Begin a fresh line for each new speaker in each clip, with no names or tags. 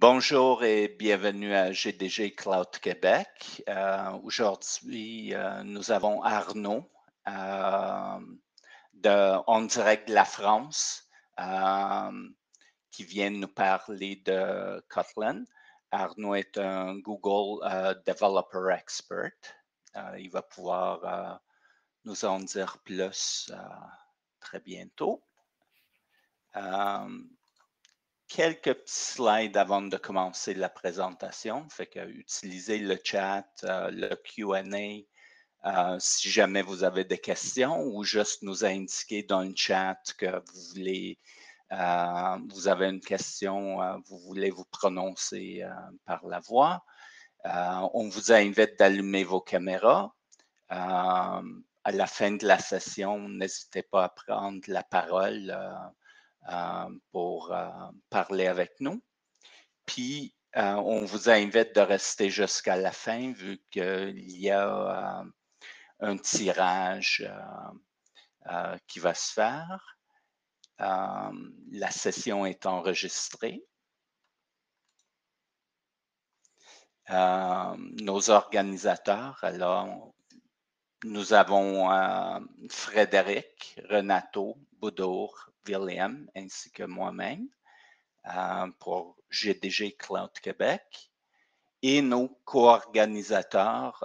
Bonjour et bienvenue à GDG Cloud Québec. Aujourd'hui, nous avons Arnaud euh, en direct de la France euh, qui vient nous parler de Kotlin. Arnaud est un Google Developer Expert. Il va pouvoir nous en dire plus très bientôt. Quelques petits slides avant de commencer la présentation. Fait que utilisez le chat, le Q&A si jamais vous avez des questions ou juste nous indiquer dans le chat que vous voulez, vous avez une question, vous voulez vous prononcer par la voix. On vous invite d'allumer vos caméras. À la fin de la session, n'hésitez pas à prendre la parole pour parler avec nous. Puis, on vous invite de rester jusqu'à la fin vu qu'il y a un tirage qui va se faire. La session est enregistrée. Nos organisateurs, alors, nous avons Frédéric, Renato, Boudour, William, ainsi que moi-même pour GDG Cloud Québec et nos co-organisateurs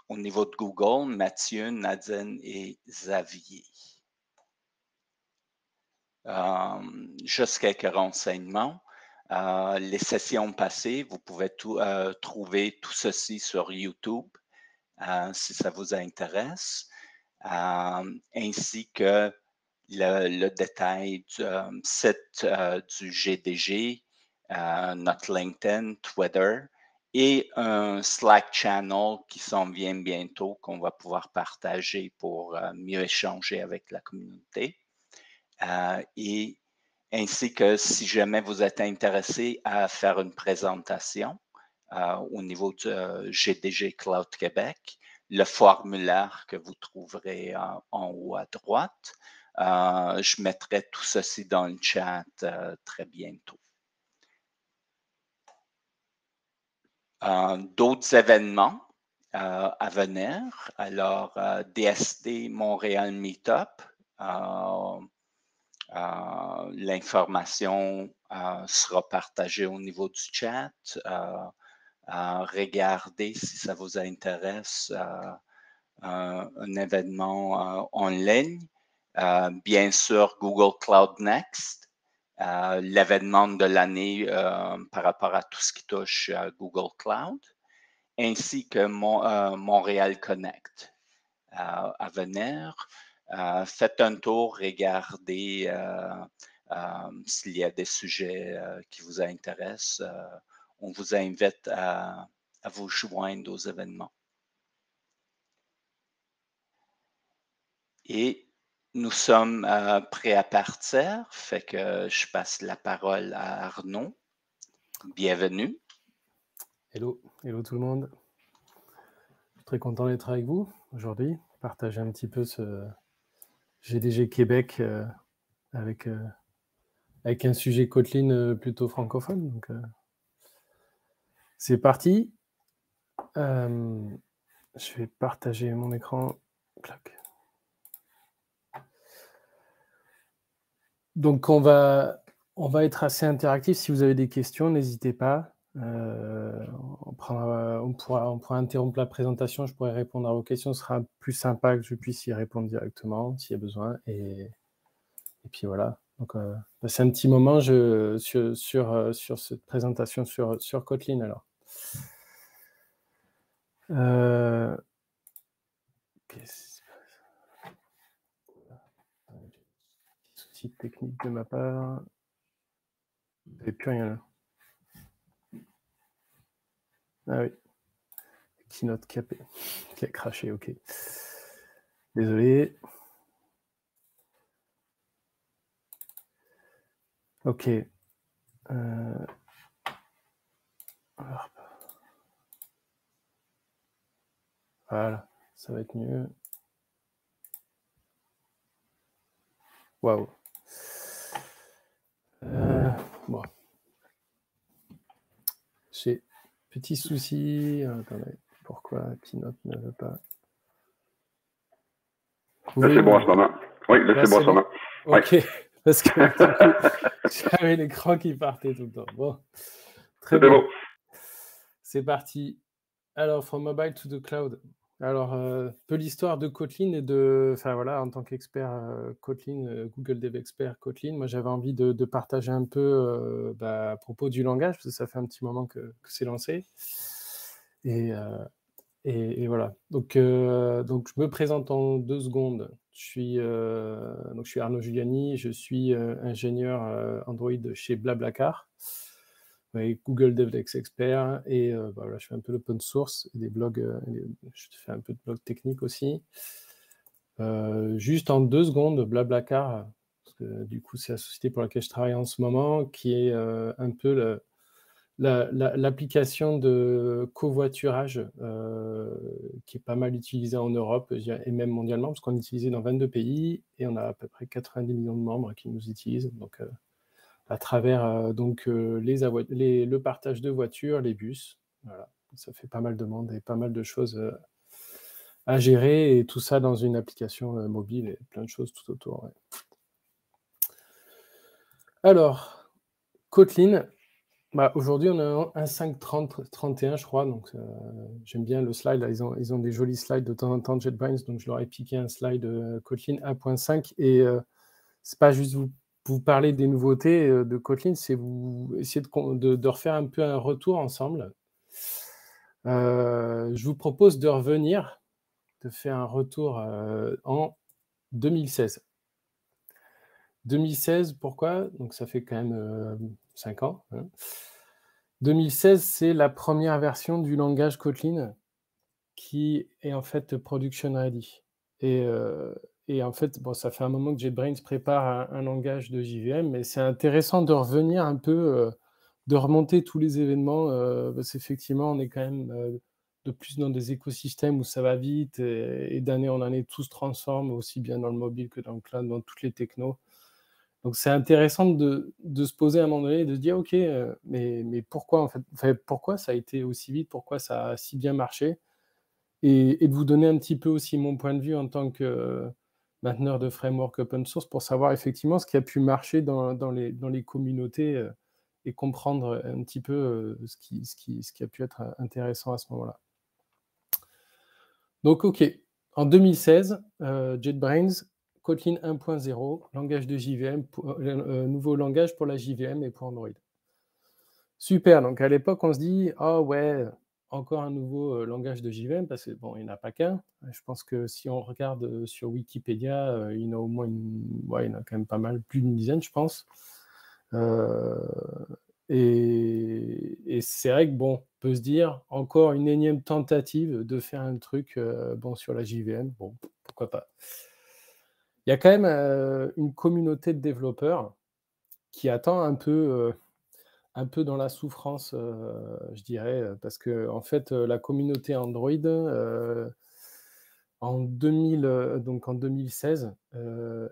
au niveau de Google, Mathieu, Nadine et Xavier. Juste quelques renseignements. Les sessions passées, vous pouvez trouver tout ceci sur YouTube si ça vous intéresse, ainsi que le détail du site du GDG, notre LinkedIn, Twitter et un Slack channel qui s'en vient bientôt qu'on va pouvoir partager pour mieux échanger avec la communauté. Et ainsi que si jamais vous êtes intéressé à faire une présentation au niveau du GDG Cloud Québec, le formulaire que vous trouverez en haut à droite, je mettrai tout ceci dans le chat très bientôt. D'autres événements à venir. Alors, DSD Montréal Meetup. L'information sera partagée au niveau du chat. Regardez si ça vous intéresse un événement en ligne. Bien sûr, Google Cloud Next, l'événement de l'année par rapport à tout ce qui touche Google Cloud, ainsi que Montréal Connect à venir. Faites un tour, regardez s'il y a des sujets qui vous intéressent. On vous invite à vous joindre aux événements. Et nous sommes prêts à partir, fait que je passe la parole à Arnaud. Bienvenue.
Hello, hello tout le monde. Je suis très content d'être avec vous aujourd'hui, partager un petit peu ce GDG Québec avec un sujet Kotlin plutôt francophone. Donc, c'est parti. Je vais partager mon écran. Clac. Donc, on va être assez interactif. Si vous avez des questions, n'hésitez pas. On pourra interrompre la présentation. Je pourrai répondre à vos questions. Ce sera plus sympa que je puisse y répondre directement s'il y a besoin. Et puis voilà. Donc, c'est un petit moment sur cette présentation sur Kotlin alors. Souci technique de ma part. Il n'y avait plus rien là. Ah oui. Keynote qui a craché, ok. Désolé. Ok. Voilà, ça va être mieux. Waouh. Bon. J'ai petit souci. Attendez, pourquoi Keynote ne veut pas?
Là, c'est bon en ce moment. Oui, là, c'est bon en ce moment.
Ok,
oui.
parce que du coup, j'avais l'écran qui partait tout le temps. Bon, très
bien.
bien. C'est parti. Alors, from mobile to the cloud. Alors, peu l'histoire de Kotlin et de... Enfin, voilà, en tant qu'expert Kotlin, Google Dev Expert Kotlin, moi, j'avais envie de partager un peu à propos du langage, parce que ça fait un petit moment que c'est lancé. Et voilà. Donc, je me présente en 2 secondes. Je suis Arnaud Giuliani, je suis ingénieur Android chez Blablacar, avec Google DevEx Expert, et voilà, je fais un peu d'open source, et des blogs, je fais un peu de blog technique aussi. Juste en 2 secondes, Blablacar, parce que du coup, c'est la société pour laquelle je travaille en ce moment, qui est un peu l'application de covoiturage qui est pas mal utilisée en Europe et même mondialement, parce qu'on est utilisé dans 22 pays et on a à peu près 90 millions de membres qui nous utilisent. Donc, à travers le partage de voitures, les bus, voilà. Ça fait pas mal de monde et pas mal de choses à gérer, et tout ça dans une application mobile et plein de choses tout autour. Ouais. Alors, Kotlin. Aujourd'hui, on a un 5.30.31, je crois, donc j'aime bien le slide. Là, ils ont des jolis slides de temps en temps de JetBrains, donc je leur ai piqué un slide Kotlin 1.5, et c'est pas juste vous parler des nouveautés de Kotlin, c'est vous essayer de refaire un peu un retour ensemble. Je vous propose de revenir, de faire un retour en 2016. 2016, pourquoi? Donc ça fait quand même 5 ans. Hein. 2016, c'est la première version du langage Kotlin qui est en fait production ready. Et en fait, bon, ça fait un moment que JetBrains prépare un langage de JVM, mais c'est intéressant de revenir un peu, de remonter tous les événements, parce qu'effectivement, on est quand même de plus dans des écosystèmes où ça va vite, et d'année en année, tout se transforme, aussi bien dans le mobile que dans le cloud, dans toutes les technos. Donc, c'est intéressant de se poser à un moment donné et de se dire, OK, mais pourquoi, en fait, pourquoi ça a été aussi vite, pourquoi ça a si bien marché, et de vous donner un petit peu aussi mon point de vue en tant que mainteneur de framework open source, pour savoir effectivement ce qui a pu marcher dans les communautés, et comprendre un petit peu ce qui a pu être intéressant à ce moment-là. Donc, OK, en 2016, JetBrains, Kotlin 1.0, langage de JVM, nouveau langage pour la JVM et pour Android. Super, donc à l'époque, on se dit, ah ouais, encore un nouveau langage de JVM, parce que bon, il n'y en a pas qu'un. Je pense que si on regarde sur Wikipédia, il y en a au moins il y en a quand même pas mal, plus d'une dizaine, je pense. Et c'est vrai que bon, on peut se dire, encore une énième tentative de faire un truc sur la JVM, bon, pourquoi pas. Il y a quand même une communauté de développeurs qui attend un peu dans la souffrance, je dirais, parce que en fait, la communauté Android, en 2016,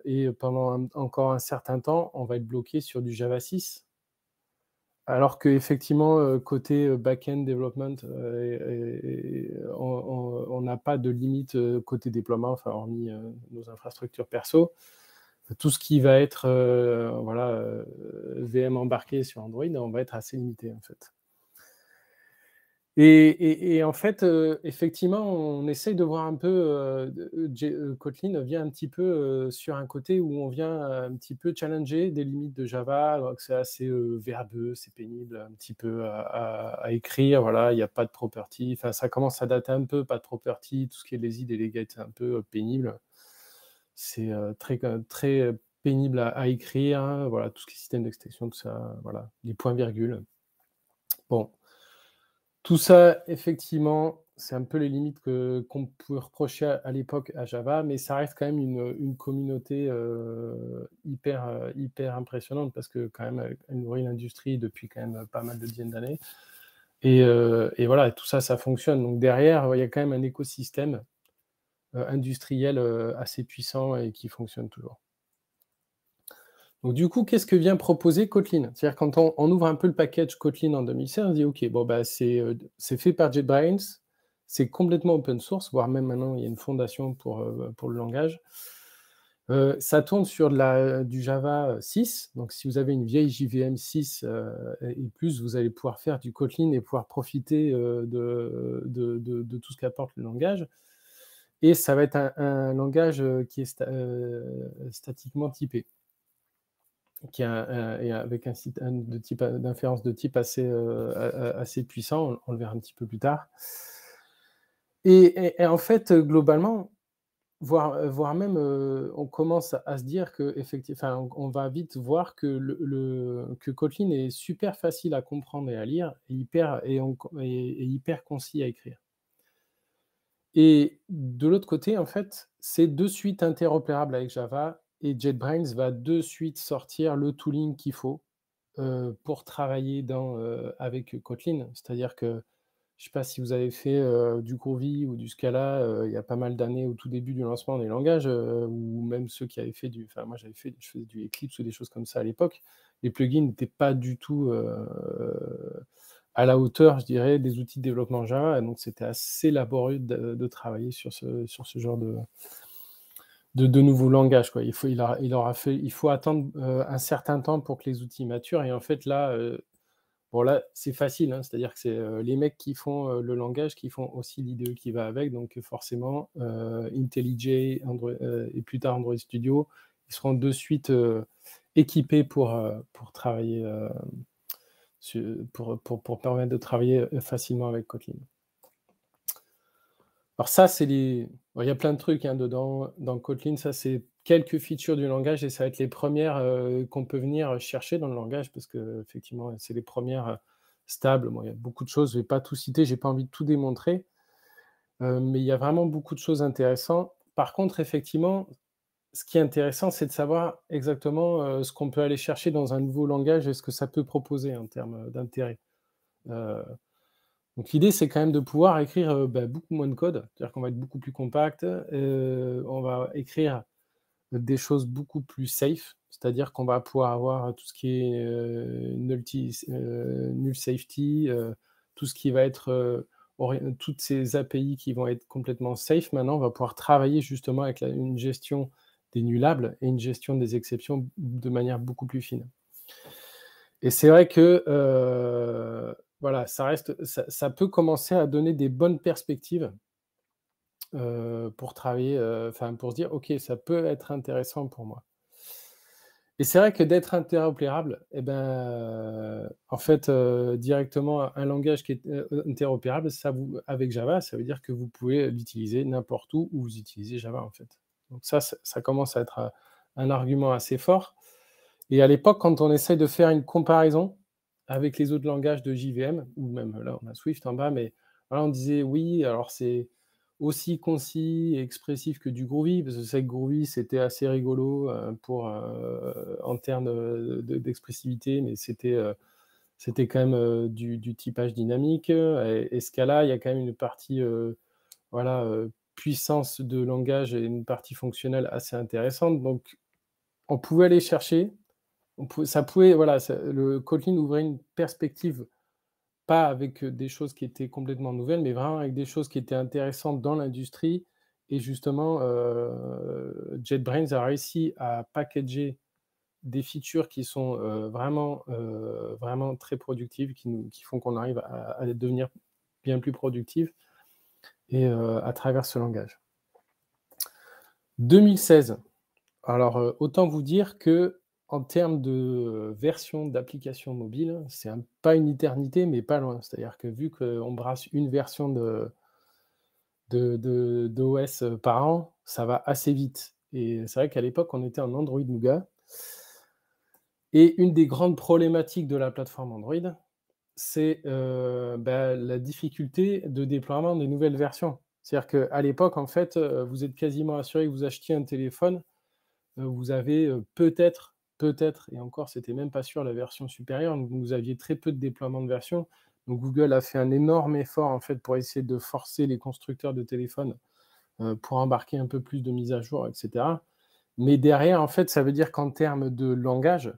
et pendant encore un certain temps, on va être bloqué sur du Java 6. Alors qu'effectivement, côté back-end development, on n'a pas de limite côté déploiement, enfin, hormis nos infrastructures perso. Tout ce qui va être VM embarqué sur Android, on va être assez limité, en fait. Et en fait, effectivement, on essaye de voir un peu, Kotlin vient un petit peu sur un côté où on vient un petit peu challenger des limites de Java, donc c'est assez verbeux, c'est pénible un petit peu à écrire, voilà, il n'y a pas de property, enfin ça commence à dater un peu, pas de property, tout ce qui est lazy delegate, c'est un peu pénible. C'est très pénible à écrire, hein, voilà, tout ce qui est système d'extension, tout ça, voilà, les points-virgules. Bon. Tout ça, effectivement, c'est un peu les limites qu'on peut reprocher à l'époque à Java, mais ça reste quand même une communauté hyper impressionnante, parce que quand même, elle nourrit l'industrie depuis quand même pas mal de dizaines d'années. Et voilà, tout ça, ça fonctionne. Donc derrière, il y a quand même un écosystème industriel assez puissant et qui fonctionne toujours. Donc du coup, qu'est-ce que vient proposer Kotlin? C'est-à-dire quand on ouvre un peu le package Kotlin en 2016, on dit OK, bon bah c'est fait par JetBrains, c'est complètement open source, voire même maintenant il y a une fondation pour le langage. Ça tourne sur du Java 6, donc si vous avez une vieille JVM 6 et plus, vous allez pouvoir faire du Kotlin et pouvoir profiter de tout ce qu'apporte le langage. Et ça va être un langage qui est statiquement typé, qui a, et avec d'inférence de type assez puissant, on le verra un petit peu plus tard. Et en fait, globalement, voire même, on commence à se dire que on va vite voir que que Kotlin est super facile à comprendre et à lire, et hyper concis à écrire. Et de l'autre côté, en fait, c'est de suite interopérable avec Java, et JetBrains va de suite sortir le tooling qu'il faut pour travailler avec Kotlin. C'est-à-dire que, je ne sais pas si vous avez fait du Groovy ou du Scala il y a pas mal d'années au tout début du lancement des langages, ou même ceux qui avaient fait moi je faisais du Eclipse ou des choses comme ça à l'époque. Les plugins n'étaient pas du tout à la hauteur, je dirais, des outils de développement Java, et donc c'était assez laborieux de travailler sur ce genre de nouveaux langages, quoi. Il faut attendre un certain temps pour que les outils maturent, et en fait là, bon là, c'est facile, hein, c'est-à-dire que c'est les mecs qui font le langage, qui font aussi l'IDE qui va avec, donc forcément, IntelliJ, et plus tard Android Studio, ils seront de suite équipés pour travailler, pour permettre de travailler facilement avec Kotlin. Alors ça, bon, il y a plein de trucs dedans, dans Kotlin, ça c'est quelques features du langage, et ça va être les premières qu'on peut venir chercher dans le langage, parce que effectivement, c'est les premières stables. Bon, il y a beaucoup de choses, je ne vais pas tout citer, j'ai pas envie de tout démontrer, mais il y a vraiment beaucoup de choses intéressantes. Par contre, effectivement, ce qui est intéressant, c'est de savoir exactement ce qu'on peut aller chercher dans un nouveau langage et ce que ça peut proposer en termes d'intérêt. Donc l'idée, c'est quand même de pouvoir écrire beaucoup moins de code, c'est-à-dire qu'on va être beaucoup plus compact, on va écrire des choses beaucoup plus safe, c'est-à-dire qu'on va pouvoir avoir tout ce qui est null safety, tout ce qui va être toutes ces API qui vont être complètement safe. Maintenant, on va pouvoir travailler justement avec une gestion des nullables et une gestion des exceptions de manière beaucoup plus fine. Et c'est vrai que voilà, ça peut commencer à donner des bonnes perspectives pour travailler, pour se dire: «OK, ça peut être intéressant pour moi». Et c'est vrai que d'être interopérable, et ben, en fait, directement un langage qui est interopérable, avec Java, ça veut dire que vous pouvez l'utiliser n'importe où vous utilisez Java, en fait. Donc ça commence à être un argument assez fort. Et à l'époque, quand on essaye de faire une comparaison avec les autres langages de JVM, ou même là, on a Swift en bas, mais voilà, on disait: «Oui, alors c'est aussi concis et expressif que du Groovy», parce que c'est vrai que Groovy, c'était assez rigolo en termes d'expressivité, mais c'était quand même du typage dynamique. Et Scala, il y a quand même une partie voilà, puissance de langage et une partie fonctionnelle assez intéressante. Donc on pouvait aller chercher, voilà, le Kotlin ouvrait une perspective, pas avec des choses qui étaient complètement nouvelles, mais vraiment avec des choses qui étaient intéressantes dans l'industrie. Et justement, JetBrains a réussi à packager des features qui sont vraiment très productives, qui font qu'on arrive à devenir bien plus productif, et à travers ce langage. 2016. Alors, autant vous dire qu'en termes de version d'application mobile, c'est pas une éternité, mais pas loin. C'est-à-dire que vu qu'on brasse une version d'OS par an, ça va assez vite. Et c'est vrai qu'à l'époque, on était en Android Nougat. Et une des grandes problématiques de la plateforme Android, c'est la difficulté de déploiement des nouvelles versions. C'est-à-dire qu'à l'époque, en fait, vous êtes quasiment assuré que vous achetiez un téléphone, vous avez peut-être, et encore, c'était même pas sûr, la version supérieure, donc vous aviez très peu de déploiement de version. Donc Google a fait un énorme effort, en fait, pour essayer de forcer les constructeurs de téléphones pour embarquer un peu plus de mises à jour, etc. Mais derrière, en fait, ça veut dire qu'en termes de langage,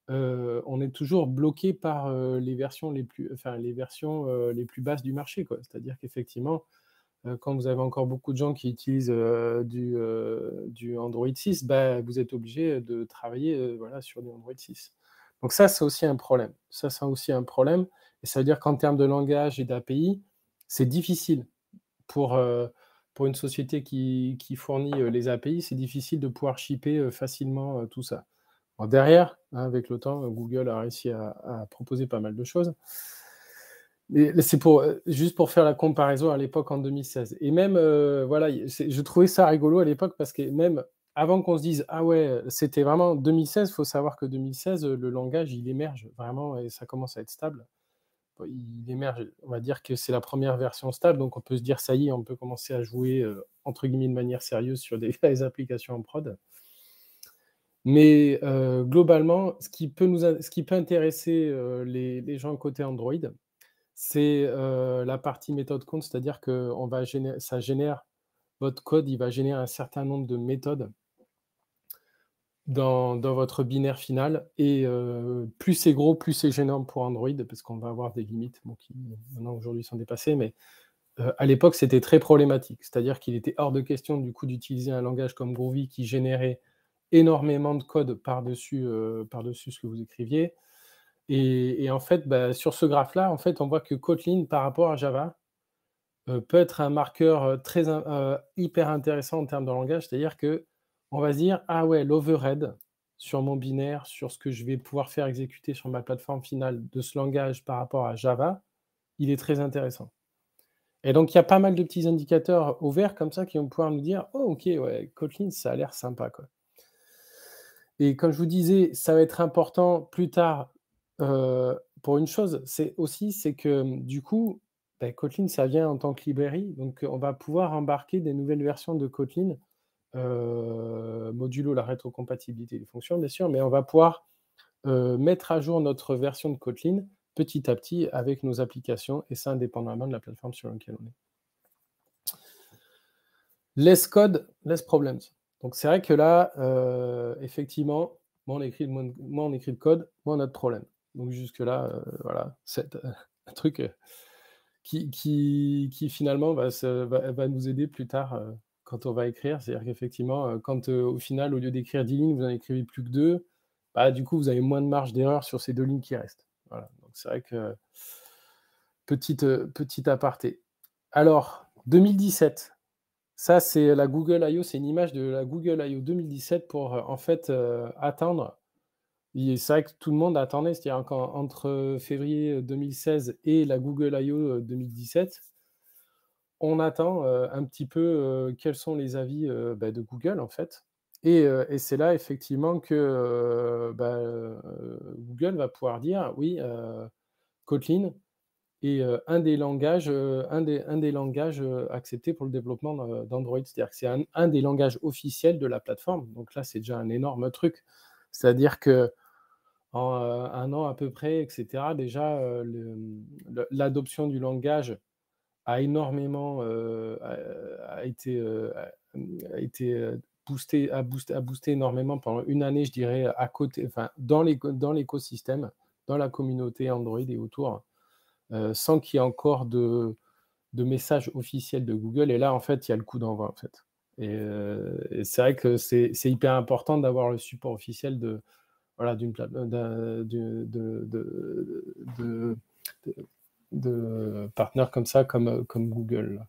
on est toujours bloqué par les versions les plus basses du marché, quoi. C'est-à-dire qu'effectivement, quand vous avez encore beaucoup de gens qui utilisent du Android 6, bah, vous êtes obligé de travailler voilà, sur du Android 6. Donc ça, c'est aussi un problème. Ça, c'est aussi un problème. Et ça veut dire qu'en termes de langage et d'API, c'est difficile pour une société qui fournit les API, c'est difficile de pouvoir shipper facilement tout ça. Alors derrière, hein, avec le temps, Google a réussi à proposer pas mal de choses. Mais c'est juste pour faire la comparaison à l'époque en 2016. Et même, voilà, je trouvais ça rigolo à l'époque parce que même avant qu'on se dise ah ouais, c'était vraiment 2016, il faut savoir que 2016, le langage, il émerge vraiment et ça commence à être stable. Il émerge, on va dire que c'est la première version stable, donc on peut se dire ça y est, on peut commencer à jouer entre guillemets de manière sérieuse sur des applications en prod. Mais globalement, ce qui peut intéresser les gens côté Android, c'est la partie méthode compte, c'est-à-dire que ça génère votre code, il va générer un certain nombre de méthodes dans votre binaire final et plus c'est gros, plus c'est gênant pour Android parce qu'on va avoir des limites qui maintenant aujourd'hui sont dépassées, mais à l'époque c'était très problématique. C'est-à-dire qu'il était hors de question du coup d'utiliser un langage comme Groovy qui générait énormément de code par-dessus ce que vous écriviez. Et en fait, bah, sur ce graphe-là, en fait, on voit que Kotlin, par rapport à Java, peut être un marqueur hyper intéressant en termes de langage. C'est-à-dire qu'on va se dire, ah ouais, l'overhead sur mon binaire, sur ce que je vais pouvoir faire exécuter sur ma plateforme finale de ce langage par rapport à Java, il est très intéressant. Et donc, il y a pas mal de petits indicateurs au vert comme ça qui vont pouvoir nous dire, oh ok, ouais, Kotlin, ça a l'air sympa, quoi. Et comme je vous disais, ça va être important plus tard pour une chose, c'est que du coup, bah, Kotlin, ça vient en tant que librairie, donc on va pouvoir embarquer des nouvelles versions de Kotlin, modulo la rétrocompatibilité des fonctions, bien sûr, mais on va pouvoir mettre à jour notre version de Kotlin petit à petit avec nos applications, et ça indépendamment de la plateforme sur laquelle on est. Less code, less problems. Donc c'est vrai que là, effectivement, moins on écrit de code, moins on a de problèmes. Donc jusque-là, voilà, c'est un truc qui finalement va nous aider plus tard quand on va écrire. C'est-à-dire qu'effectivement, quand au final, au lieu d'écrire 10 lignes, vous n'en écrivez plus que 2, bah, du coup, vous avez moins de marge d'erreur sur ces 2 lignes qui restent. Voilà, donc c'est vrai que petit aparté. Alors, 2017. Ça, c'est la Google I/O, c'est une image de la Google I/O 2017 pour en fait atteindre. C'est vrai que tout le monde attendait, c'est-à-dire qu'entre février 2016 et la Google I/O 2017, on attend un petit peu quels sont les avis de Google en fait. Et c'est là effectivement que Google va pouvoir dire oui, Kotlin et un des langages acceptés pour le développement d'Android. C'est-à-dire que c'est un des langages officiels de la plateforme. Donc là, c'est déjà un énorme truc. C'est-à-dire qu'en 1 an à peu près, et cetera, déjà, l'adoption du langage a énormément boosté énormément pendant une année, je dirais, à côté, enfin, dans l'écosystème, dans la communauté Android et autour. Sans qu'il y ait encore de messages officiels de Google. Et là, en fait, il y a le coup d'envoi, en fait. Et c'est vrai que c'est hyper important d'avoir le support officiel d'une de partenaires comme ça, comme Google.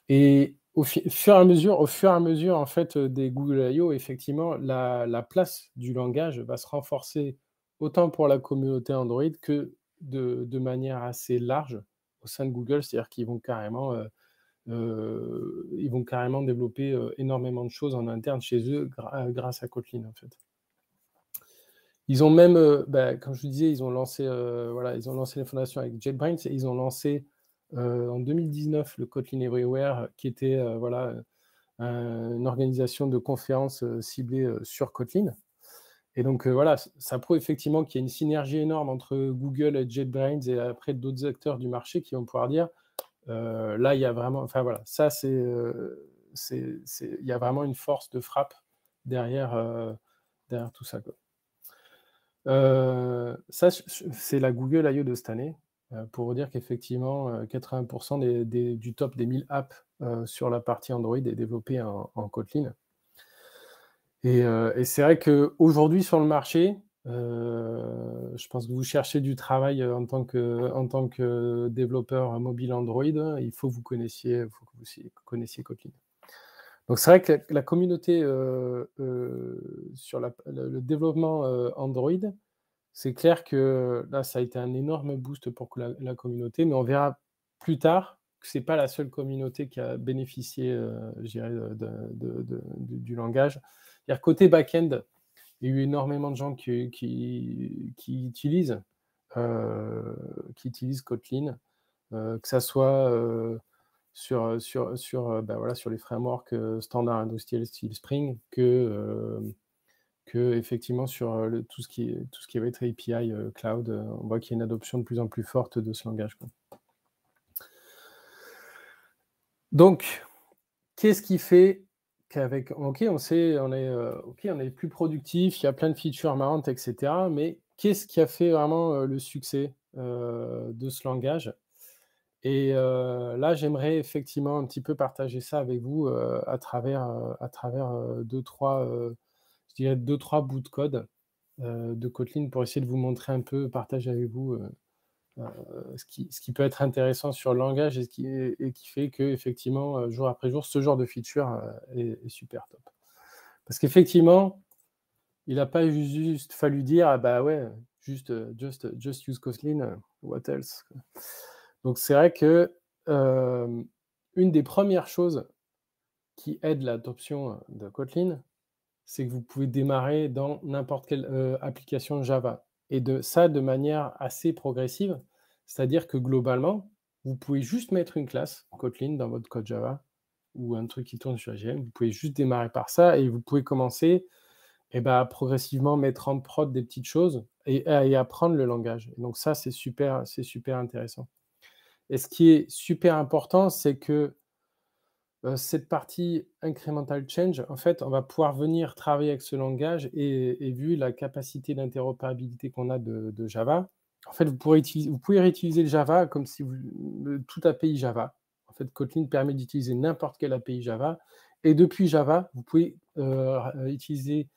Et au fur et à mesure en fait, des Google I/O, effectivement, la place du langage va se renforcer autant pour la communauté Android que de manière assez large au sein de Google. C'est-à-dire qu'ils vont carrément développer énormément de choses en interne chez eux grâce à Kotlin, en fait. Ils ont même, comme je vous disais, ils ont lancé les fondations avec JetBrains et ils ont lancé en 2019 le Kotlin Everywhere qui était une organisation de conférences ciblée sur Kotlin. Et donc voilà, ça prouve effectivement qu'il y a une synergie énorme entre Google et JetBrains et après d'autres acteurs du marché qui vont pouvoir dire là il y a vraiment, enfin voilà, ça il y a vraiment une force de frappe derrière tout ça, quoi. Ça, c'est la Google I.O. de cette année, pour vous dire qu'effectivement, 80% du top des 1000 apps sur la partie Android est développée en Kotlin. Et c'est vrai qu'aujourd'hui sur le marché, je pense que vous cherchez du travail en tant que développeur mobile Android, il faut que vous connaissiez Kotlin. Donc c'est vrai que la communauté sur le développement Android, c'est clair que là, ça a été un énorme boost pour la communauté, mais on verra plus tard que ce n'est pas la seule communauté qui a bénéficié, je dirais, du langage. C'est-à-dire côté back-end, il y a eu énormément de gens qui utilisent Kotlin, que ça soit sur les frameworks standards industriels style Spring, que effectivement sur tout ce qui va être API cloud, on voit qu'il y a une adoption de plus en plus forte de ce langage, quoi. Donc, qu'est-ce qui fait qu'avec on est plus productif, il y a plein de features marrantes, etc. Mais qu'est-ce qui a fait vraiment le succès de ce langage? Et là, j'aimerais effectivement un petit peu partager ça avec vous à travers 2-3 bouts de code de Kotlin pour essayer de vous montrer un peu, partager avec vous ce qui peut être intéressant sur le langage et qui fait qu'effectivement, jour après jour, ce genre de feature est super top. Parce qu'effectivement, il n'a pas juste fallu dire « Ah bah ouais, just use Kotlin, what else ?» Donc c'est vrai que une des premières choses qui aide l'adoption de Kotlin, c'est que vous pouvez démarrer dans n'importe quelle application Java. Et de manière assez progressive, c'est-à-dire que globalement, vous pouvez juste mettre une classe Kotlin dans votre code Java ou un truc qui tourne sur JVM, vous pouvez juste démarrer par ça et vous pouvez commencer à progressivement mettre en prod des petites choses et apprendre le langage. Et donc ça, c'est super intéressant. Et ce qui est super important, c'est que cette partie incremental change, en fait, on va pouvoir venir travailler avec ce langage et vu la capacité d'interopérabilité qu'on a de Java, en fait, vous pouvez réutiliser le Java comme si toute API Java. En fait, Kotlin permet d'utiliser n'importe quelle API Java. Et depuis Java, vous pouvez utiliser,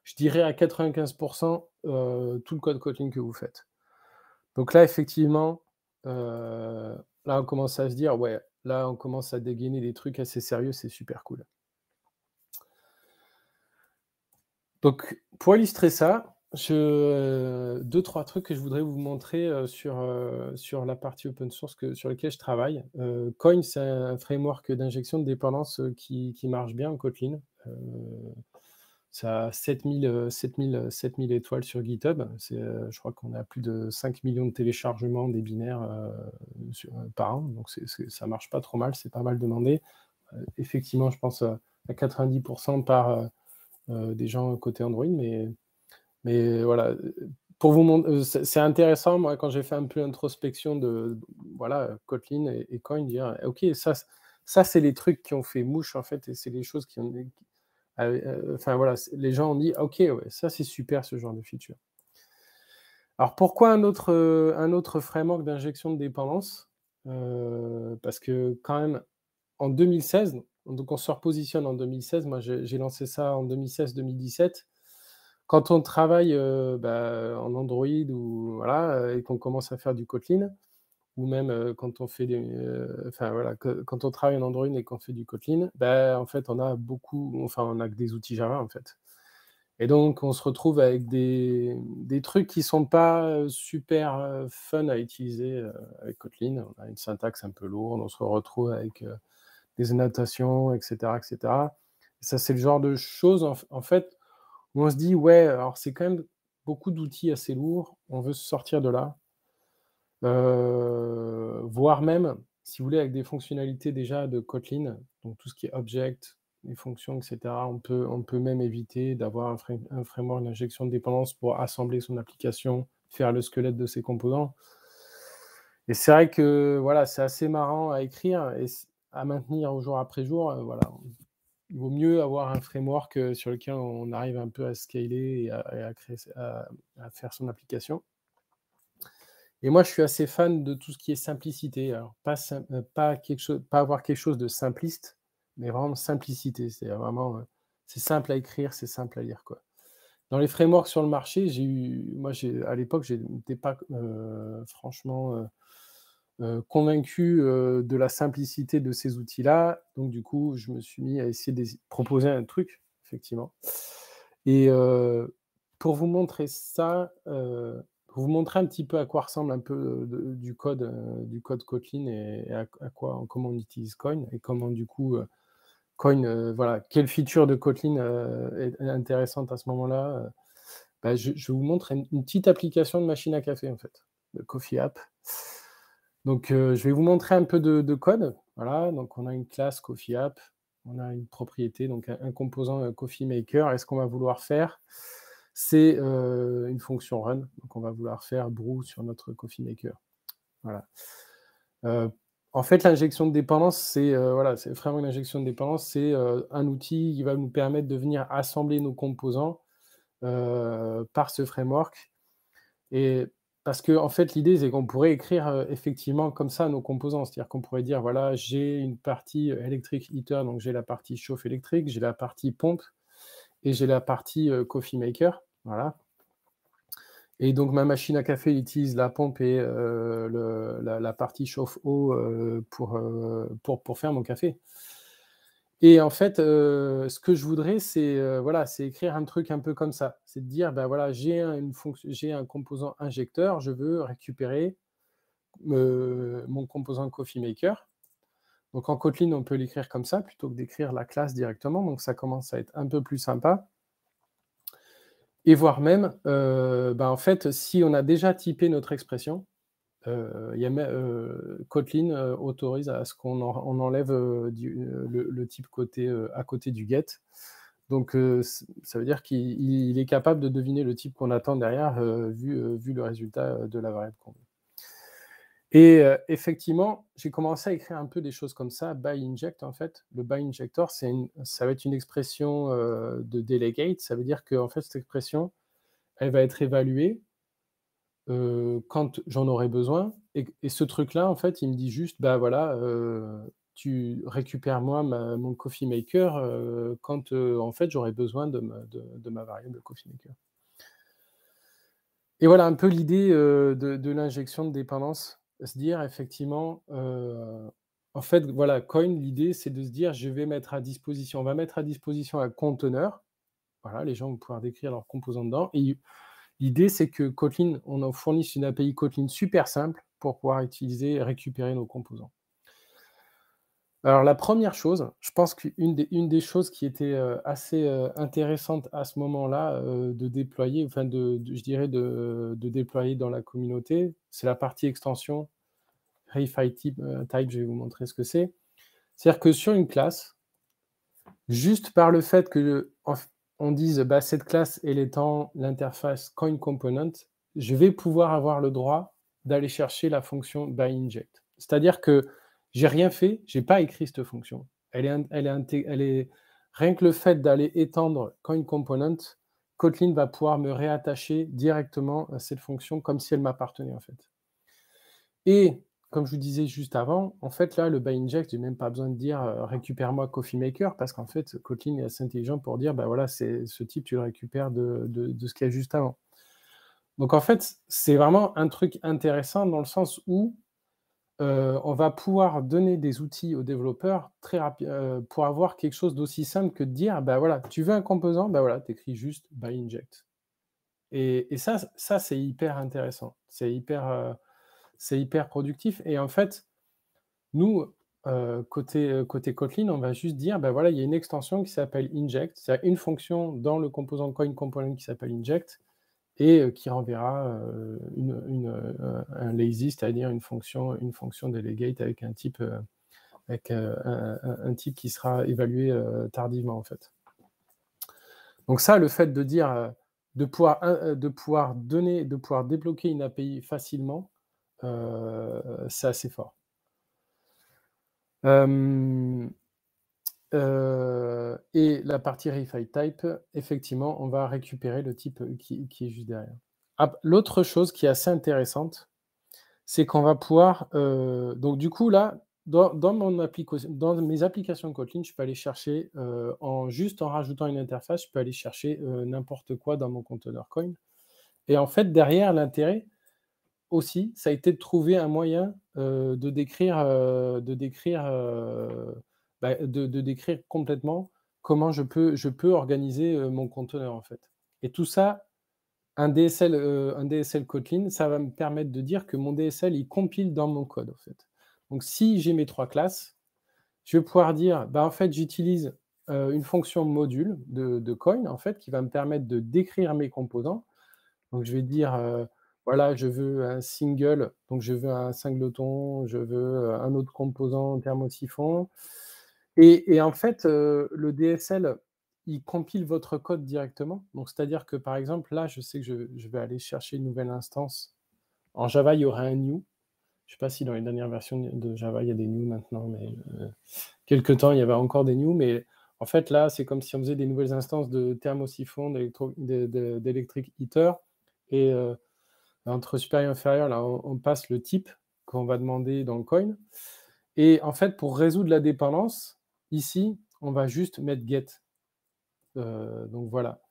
je dirais à 95%, tout le code Kotlin que vous faites. Donc là, effectivement, là, on commence à se dire, ouais, là, on commence à dégainer des trucs assez sérieux, c'est super cool. Donc, pour illustrer ça, 2-3 trucs que je voudrais vous montrer sur la partie open source sur laquelle je travaille. Coin, c'est un framework d'injection de dépendance qui marche bien en Kotlin. Ça a 7000 étoiles sur GitHub. Je crois qu'on a plus de 5 millions de téléchargements des binaires par an. Donc, ça marche pas trop mal, c'est pas mal demandé. Effectivement, je pense à 90% par des gens côté Android. Mais voilà, pour vous montrer, c'est intéressant, moi, quand j'ai fait un peu l'introspection de Kotlin et Coin, dire, OK, ça c'est les trucs qui ont fait mouche, en fait, et c'est les choses qui ont... les gens ont dit « Ok, ouais, ça c'est super ce genre de feature ». Alors pourquoi un autre framework d'injection de dépendance parce que quand même, en 2016, donc on se repositionne en 2016, moi j'ai lancé ça en 2016-2017. Quand on travaille en Android et qu'on commence à faire du Kotlin, ou même quand on fait quand on travaille en Android et qu'on fait du Kotlin, en fait, on a que des outils Java, en fait. Et donc, on se retrouve avec des trucs qui sont pas super fun à utiliser avec Kotlin. On a une syntaxe un peu lourde, on se retrouve avec des annotations, etc., etc. Et ça, c'est le genre de choses, en fait, où on se dit, ouais, alors c'est quand même beaucoup d'outils assez lourds, on veut se sortir de là. Voire même, si vous voulez, avec des fonctionnalités déjà de Kotlin, donc tout ce qui est object, les fonctions, etc., on peut même éviter d'avoir un framework d'injection de dépendance pour assembler son application, faire le squelette de ses composants. Et c'est vrai que voilà, c'est assez marrant à écrire et à maintenir au jour après jour. il vaut mieux avoir un framework sur lequel on arrive un peu à scaler et à faire son application. Et moi, je suis assez fan de tout ce qui est simplicité. Alors, pas avoir quelque chose de simpliste, mais vraiment simplicité. C'est vraiment, c'est simple à écrire, c'est simple à lire, quoi. Dans les frameworks sur le marché, à l'époque, je n'étais pas franchement convaincu de la simplicité de ces outils-là. Donc, du coup, je me suis mis à essayer de proposer un truc, effectivement. Et pour vous montrer ça, pour vous montrer un petit peu à quoi ressemble un peu du code Kotlin et comment on utilise Coin et comment, du coup, Coin, voilà, quelle feature de Kotlin est intéressante à ce moment-là. Je vous montre une petite application de machine à café, en fait, de Coffee App. Donc, je vais vous montrer un peu de code. Voilà, donc on a une classe Coffee App, on a une propriété, donc un composant Coffee Maker. Et ce qu'on va vouloir faire, c'est une fonction run. Donc, on va vouloir faire brew sur notre Coffee Maker. Voilà. En fait, l'injection de dépendance, c'est vraiment une injection de dépendance. C'est un outil qui va nous permettre de venir assembler nos composants par ce framework. Et parce que, en fait, l'idée, c'est qu'on pourrait écrire effectivement comme ça nos composants. C'est-à-dire qu'on pourrait dire, voilà, j'ai une partie electric heater, donc j'ai la partie chauffe électrique, j'ai la partie pompe et j'ai la partie coffee maker. Voilà. Et donc, ma machine à café utilise la pompe et la partie chauffe-eau pour faire mon café. Et en fait, ce que je voudrais, c'est écrire un truc un peu comme ça. C'est de dire, ben voilà, j'ai un composant injecteur, je veux récupérer mon composant Coffee Maker. Donc, en Kotlin, on peut l'écrire comme ça, plutôt que d'écrire la classe directement. Donc, ça commence à être un peu plus sympa. Et voire même, en fait, si on a déjà typé notre expression, Kotlin autorise à ce qu'on enlève le type à côté du get. Donc, ça veut dire qu'il est capable de deviner le type qu'on attend derrière, vu le résultat de la variable qu'on veut. Et effectivement, j'ai commencé à écrire un peu des choses comme ça, by inject, en fait. Le by injector, ça va être une expression de delegate. Ça veut dire que, en fait, cette expression, elle va être évaluée quand j'en aurai besoin. Et ce truc-là, en fait, il me dit juste, bah voilà, tu récupères moi mon coffee maker quand en fait j'aurai besoin de ma variable coffee maker. Et voilà un peu l'idée de l'injection de dépendance, se dire effectivement, en fait, voilà, Coin, l'idée c'est de se dire, on va mettre à disposition un conteneur. Voilà, les gens vont pouvoir décrire leurs composants dedans. Et l'idée, c'est que Kotlin, on en fournisse une API Kotlin super simple pour pouvoir utiliser et récupérer nos composants. Alors, la première chose, je pense qu'une des choses qui était assez intéressante à ce moment-là de déployer, enfin, je dirais de déployer dans la communauté, c'est la partie extension Verify type, je vais vous montrer ce que c'est. C'est-à-dire que sur une classe, juste par le fait qu'on dise bah, cette classe, elle est en l'interface Coin Component, je vais pouvoir avoir le droit d'aller chercher la fonction byInject. C'est-à-dire que j'ai rien fait, j'ai pas écrit cette fonction. Rien que le fait d'aller étendre Coin Component, Kotlin va pouvoir me réattacher directement à cette fonction comme si elle m'appartenait en fait. Et comme je vous disais juste avant, en fait, là, le byInject, j'ai même pas besoin de dire récupère-moi Coffee Maker, parce qu'en fait, Kotlin est assez intelligent pour dire, bah voilà, c'est ce type, tu le récupères de ce qu'il y a juste avant. Donc, en fait, c'est vraiment un truc intéressant dans le sens où on va pouvoir donner des outils aux développeurs très pour avoir quelque chose d'aussi simple que de dire, bah voilà, tu veux un composant, bah voilà, tu écris juste byInject. Et ça, c'est hyper intéressant. C'est hyper productif. Et en fait, nous, côté Kotlin, on va juste dire, ben voilà, il y a une extension qui s'appelle inject, c'est une fonction dans le composant Coin Component qui s'appelle inject, et qui renverra un lazy, c'est-à-dire une fonction delegate avec un type, un type qui sera évalué tardivement, en fait. Donc ça, le fait de dire, de pouvoir débloquer une API facilement, c'est assez fort. la partie reify type, effectivement, on va récupérer le type qui est juste derrière. L'autre chose qui est assez intéressante, c'est qu'on va pouvoir... donc du coup, là, dans mes applications Kotlin, je peux aller chercher, juste en rajoutant une interface, je peux aller chercher n'importe quoi dans mon conteneur coin. Et en fait, derrière, l'intérêt aussi, ça a été de trouver un moyen de décrire complètement comment je peux organiser mon conteneur, en fait. Et tout ça, un DSL Kotlin, ça va me permettre de dire que mon DSL, il compile dans mon code, en fait. Donc, si j'ai mes 3 classes, je vais pouvoir dire, en fait, j'utilise une fonction module de coin, en fait, qui va me permettre de décrire mes composants. Donc, je vais dire, voilà, je veux un single, donc je veux un singleton, je veux un autre composant thermosiphon. Et en fait, le DSL, il compile votre code directement. Donc, c'est-à-dire que, par exemple, là, je sais que je vais aller chercher une nouvelle instance. En Java, il y aura un new. Je ne sais pas si dans les dernières versions de Java, il y a des new maintenant, mais quelque temps, il y avait encore des new. Mais en fait, là, c'est comme si on faisait des nouvelles instances de thermosiphon, d'électric heater. Et entre supérieur et inférieur, là, on passe le type qu'on va demander dans le coin. Et en fait, pour résoudre la dépendance, ici, on va juste mettre get. Donc voilà.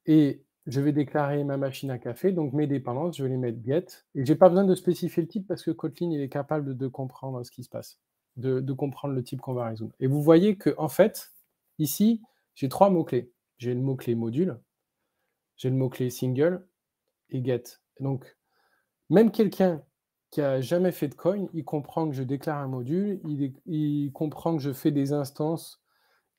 Et je vais déclarer ma machine à café, donc mes dépendances, je vais les mettre get. Et je n'ai pas besoin de spécifier le type parce que Kotlin, il est capable de comprendre ce qui se passe, de comprendre le type qu'on va résoudre. Et vous voyez que, en fait, ici, j'ai 3 mots-clés. J'ai le mot-clé module, j'ai le mot-clé single et get. Donc, même quelqu'un qui n'a jamais fait de coin, il comprend que je déclare un module, il comprend que je fais des instances.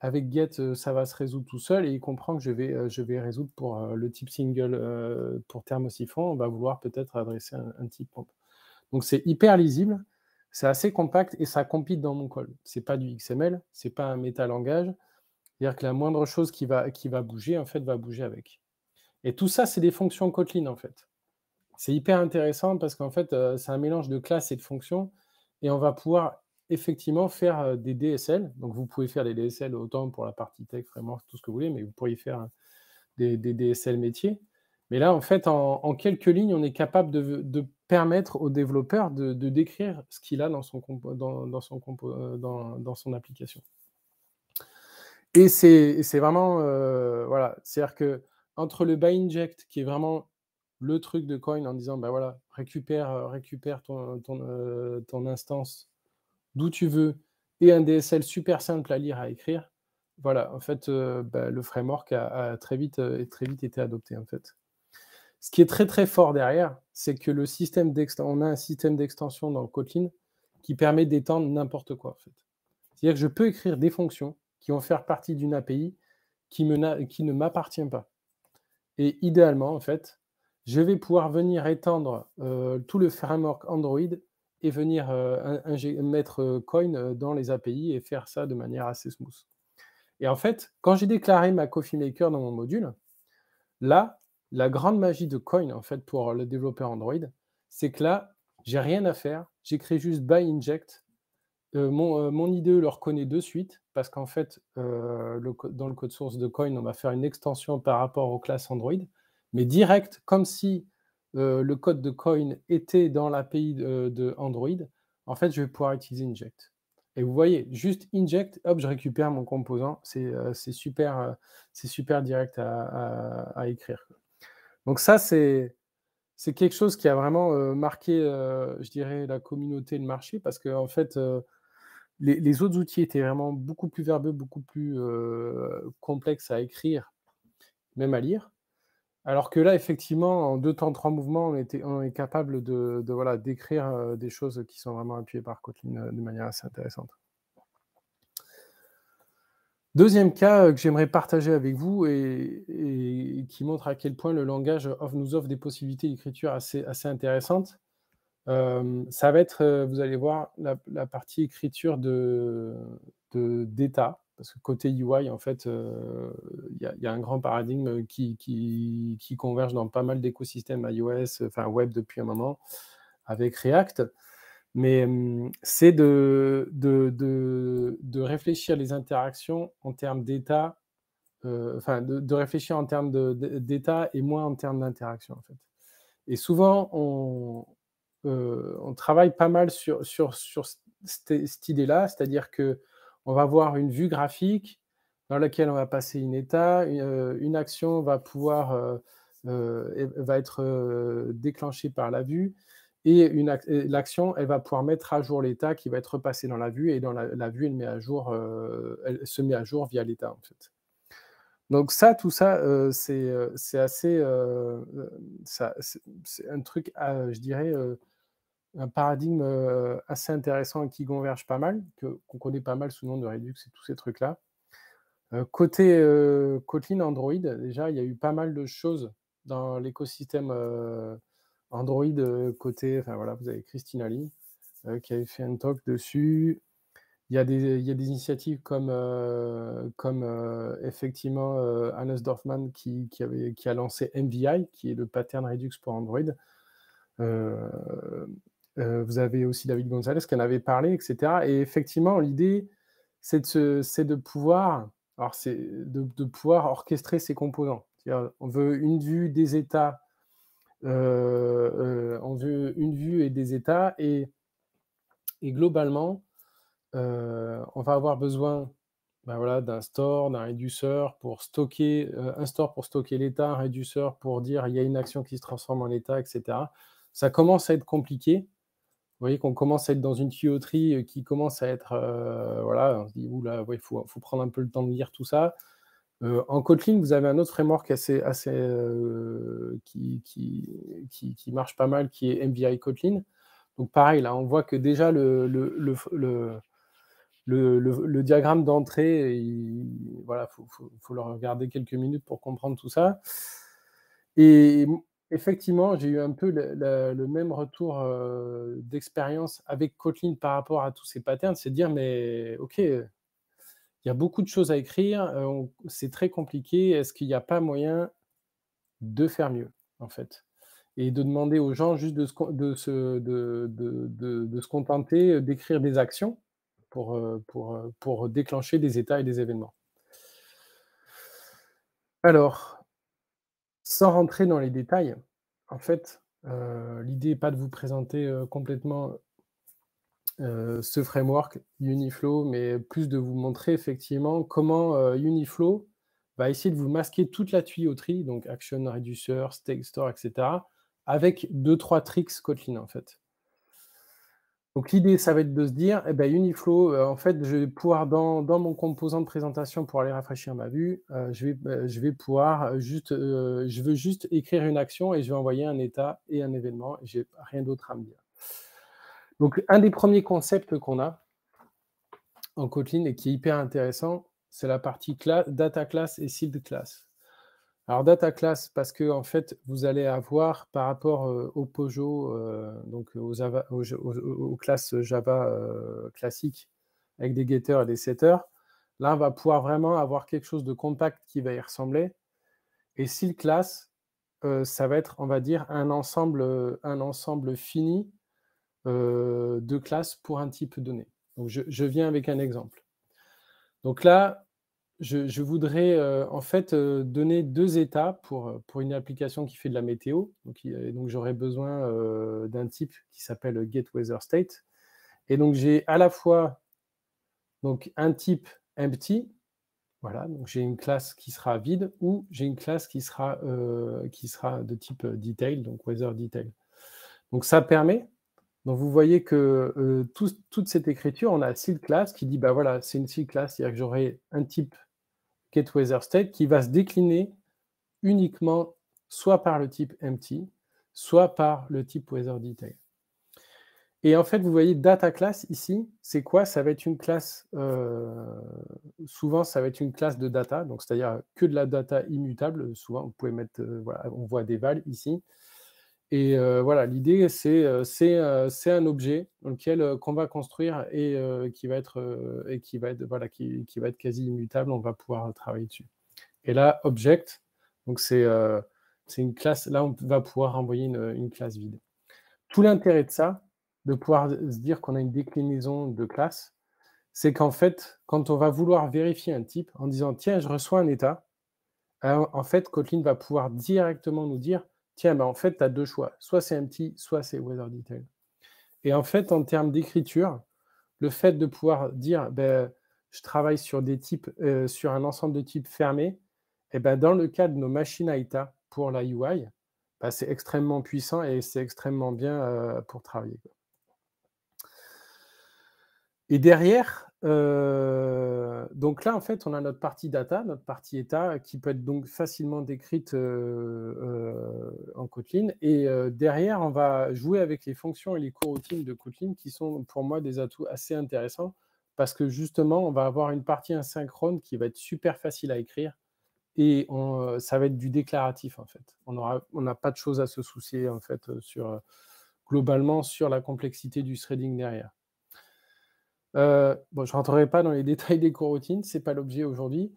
Avec get, ça va se résoudre tout seul et il comprend que je vais résoudre pour le type single pour thermosiphon. On va vouloir peut-être adresser un type pompe. Donc, c'est hyper lisible, c'est assez compact et ça compile dans mon code. Ce n'est pas du XML, ce n'est pas un métalangage. C'est-à-dire que la moindre chose qui va bouger, en fait, va bouger avec. Et tout ça, c'est des fonctions Kotlin, en fait. C'est hyper intéressant parce qu'en fait, c'est un mélange de classes et de fonctions et on va pouvoir effectivement faire des DSL. Donc, vous pouvez faire des DSL autant pour la partie tech, framework, tout ce que vous voulez, mais vous pourriez faire des DSL métiers. Mais là, en fait, en quelques lignes, on est capable de permettre au développeur de décrire ce qu'il a dans son application. Et c'est vraiment, voilà, c'est-à-dire que entre le by inject, qui est vraiment le truc de coin en disant, voilà, récupère ton instance d'où tu veux, et un DSL super simple à lire, à écrire, voilà, en fait, le framework a très vite été adopté, en fait. Ce qui est très, très fort derrière, c'est que on a un système d'extension dans le Kotlin qui permet d'étendre n'importe quoi, en fait. C'est-à-dire que je peux écrire des fonctions qui vont faire partie d'une API qui ne m'appartient pas. Et idéalement, en fait, je vais pouvoir venir étendre tout le framework Android et venir mettre Coin dans les API et faire ça de manière assez smooth. Et en fait, quand j'ai déclaré ma Coffee Maker dans mon module, là, la grande magie de Coin, en fait, pour le développeur Android, c'est que là, j'ai rien à faire. J'écris juste by inject. Mon IDE le reconnaît de suite parce qu'en fait, dans le code source de Coin, on va faire une extension par rapport aux classes Android, mais direct, comme si le code de Coin était dans l'API de Android. En fait, je vais pouvoir utiliser inject. Et vous voyez, juste inject, hop, je récupère mon composant. C'est super direct à écrire. Donc ça, c'est quelque chose qui a vraiment marqué, je dirais, la communauté et le marché parce qu'en fait, les autres outils étaient vraiment beaucoup plus verbeux, beaucoup plus complexes à écrire, même à lire. Alors que là, effectivement, en 2 temps, 3 mouvements, on est capable voilà, d'écrire des choses qui sont vraiment appuyées par Kotlin de manière assez intéressante. Deuxième cas que j'aimerais partager avec vous et qui montre à quel point le langage nous offre des possibilités d'écriture assez intéressantes. Ça va être, vous allez voir, la partie écriture d'état, parce que côté UI, en fait, il y a un grand paradigme qui converge dans pas mal d'écosystèmes iOS, enfin web depuis un moment, avec React. Mais c'est de réfléchir les interactions en termes d'état, enfin de réfléchir en termes d'état et moins en termes d'interaction, en fait. Et souvent, on travaille pas mal sur cette idée-là, c'est-à-dire qu'on va avoir une vue graphique dans laquelle on va passer une état, une action va pouvoir, va être déclenchée par la vue, et l'action, elle va pouvoir mettre à jour l'état qui va être repassé dans la vue, et dans la vue, elle se met à jour via l'état, en fait. Donc ça, tout ça, c'est assez, c'est un truc, je dirais, un paradigme assez intéressant et qui converge pas mal, qu'on connaît pas mal sous le nom de Redux et tous ces trucs-là. Côté Kotlin Android, déjà, il y a eu pas mal de choses dans l'écosystème Android côté, enfin voilà, vous avez Christina Lee qui avait fait un talk dessus. Il y a des initiatives comme effectivement Hannes Dorfman qui a lancé MVI, qui est le pattern Redux pour Android. Vous avez aussi David Gonzalez qui en avait parlé, etc. Et effectivement, l'idée, c'est de pouvoir, alors de pouvoir orchestrer ces composants. C'est-à-dire, on veut une vue des états, on veut une vue et des états, et globalement, on va avoir besoin voilà, d'un store, d'un réduceur pour stocker, un store pour stocker l'état, un réduceur pour dire il y a une action qui se transforme en état, etc. Ça commence à être compliqué. Vous voyez qu'on commence à être dans une tuyauterie qui commence à être, voilà, on se dit, oula, il faut prendre un peu le temps de lire tout ça. En Kotlin, vous avez un autre framework qui marche pas mal, qui est MVI Kotlin. Donc pareil, là, on voit que déjà le diagramme d'entrée, voilà, faut le regarder quelques minutes pour comprendre tout ça. Et effectivement, j'ai eu un peu le même retour d'expérience avec Kotlin par rapport à tous ces patterns, c'est de dire, mais OK, il y a beaucoup de choses à écrire, c'est très compliqué, est-ce qu'il n'y a pas moyen de faire mieux, en fait? Et de demander aux gens juste de se contenter d'écrire des actions pour déclencher des états et des événements. Alors, sans rentrer dans les détails, en fait, l'idée n'est pas de vous présenter complètement ce framework Uniflow, mais plus de vous montrer effectivement comment Uniflow va essayer de vous masquer toute la tuyauterie, donc Action Reducer, State Store, etc., avec 2-3 tricks Kotlin, en fait. Donc l'idée, ça va être de se dire, eh ben, Uniflow, en fait, je vais pouvoir, dans mon composant de présentation, pour aller rafraîchir ma vue, je vais pouvoir juste, je veux juste écrire une action et je vais envoyer un état et un événement, et je n'ai rien d'autre à me dire. Donc un des premiers concepts qu'on a en Kotlin et qui est hyper intéressant, c'est la partie data class et sealed class. Alors data class, parce que en fait, vous allez avoir par rapport au POJO, donc aux classes Java classiques avec des getters et des setters, là, on va pouvoir vraiment avoir quelque chose de compact qui va y ressembler. Et sealed class, ça va être, on va dire, un ensemble fini de classes pour un type donné. Donc je viens avec un exemple. Donc là, je voudrais en fait donner 2 états pour une application qui fait de la météo. Donc j'aurais besoin d'un type qui s'appelle getWeatherState. Et donc j'ai à la fois donc, un type empty, voilà, donc j'ai une classe qui sera vide, ou j'ai une classe qui sera de type detail, donc weatherDetail. Donc ça permet. Donc vous voyez que toute cette écriture, on a sealed class qui dit, bah voilà, c'est une sealed class, c'est-à-dire que j'aurai un type getWeatherState qui va se décliner uniquement soit par le type empty, soit par le type weatherDetail. Et en fait, vous voyez data class ici, c'est quoi? Ça va être une classe, souvent ça va être une classe de data, donc c'est-à-dire que de la data immutable. Souvent, vous pouvez mettre, voilà, on voit des vals ici. Et voilà, l'idée, c'est un objet dans lequel qu'on va construire et qui va être voilà, qui va être quasi immutable. On va pouvoir travailler dessus. Et là, object, donc c'est une classe. Là, on va pouvoir envoyer une classe vide. Tout l'intérêt de ça, de pouvoir se dire qu'on a une déclinaison de classe, c'est qu'en fait, quand on va vouloir vérifier un type en disant: «Tiens, je reçois un état», en fait, Kotlin va pouvoir directement nous dire: «Tiens, en fait, tu as 2 choix, soit c'est empty, soit c'est weather detail». Et en fait, en termes d'écriture, le fait de pouvoir dire: je travaille sur des types, sur un ensemble de types fermés», et dans le cas de nos machines à état pour la UI, c'est extrêmement puissant et c'est extrêmement bien, pour travailler, quoi. Et derrière, donc là, en fait, on a notre partie data, notre partie état, qui peut être donc facilement décrite, en Kotlin. Et derrière, on va jouer avec les fonctions et les coroutines de Kotlin qui sont pour moi des atouts assez intéressants parce que justement, on va avoir une partie asynchrone qui va être super facile à écrire et ça va être du déclaratif, en fait. On n'a pas de choses à se soucier, en fait, globalement sur la complexité du threading derrière. Bon, je ne rentrerai pas dans les détails des coroutines, ce n'est pas l'objet aujourd'hui.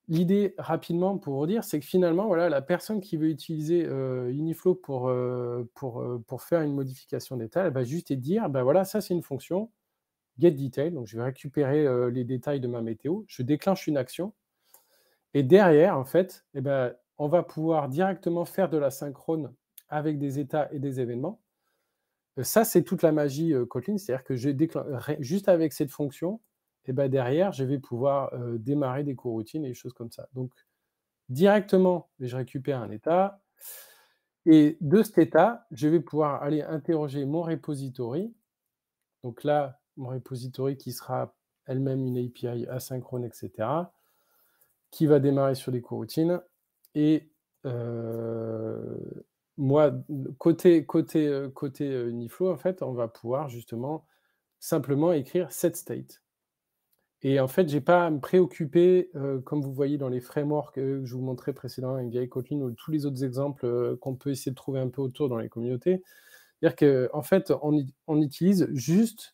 L'idée, rapidement, pour vous dire, c'est que finalement, voilà, la personne qui veut utiliser Uniflow pour faire une modification d'état, elle va juste dire, voilà, ça c'est une fonction, getDetail, donc je vais récupérer les détails de ma météo, je déclenche une action, et derrière, en fait, on va pouvoir directement faire de la synchrone avec des états et des événements. Ça, c'est toute la magie Kotlin, c'est-à-dire que juste avec cette fonction, derrière, je vais pouvoir démarrer des coroutines et des choses comme ça. Donc, directement, je récupère un état, et de cet état, je vais pouvoir aller interroger mon repository. Donc là, mon repository qui sera elle-même une API asynchrone, etc., qui va démarrer sur des coroutines. Et moi, côté Uniflow, en fait, on va pouvoir justement simplement écrire setState. Et en fait, je n'ai pas à me préoccuper, comme vous voyez dans les frameworks que je vous montrais précédemment avec VI Kotlin ou tous les autres exemples qu'on peut essayer de trouver un peu autour dans les communautés. C'est-à-dire qu'en fait, on utilise juste,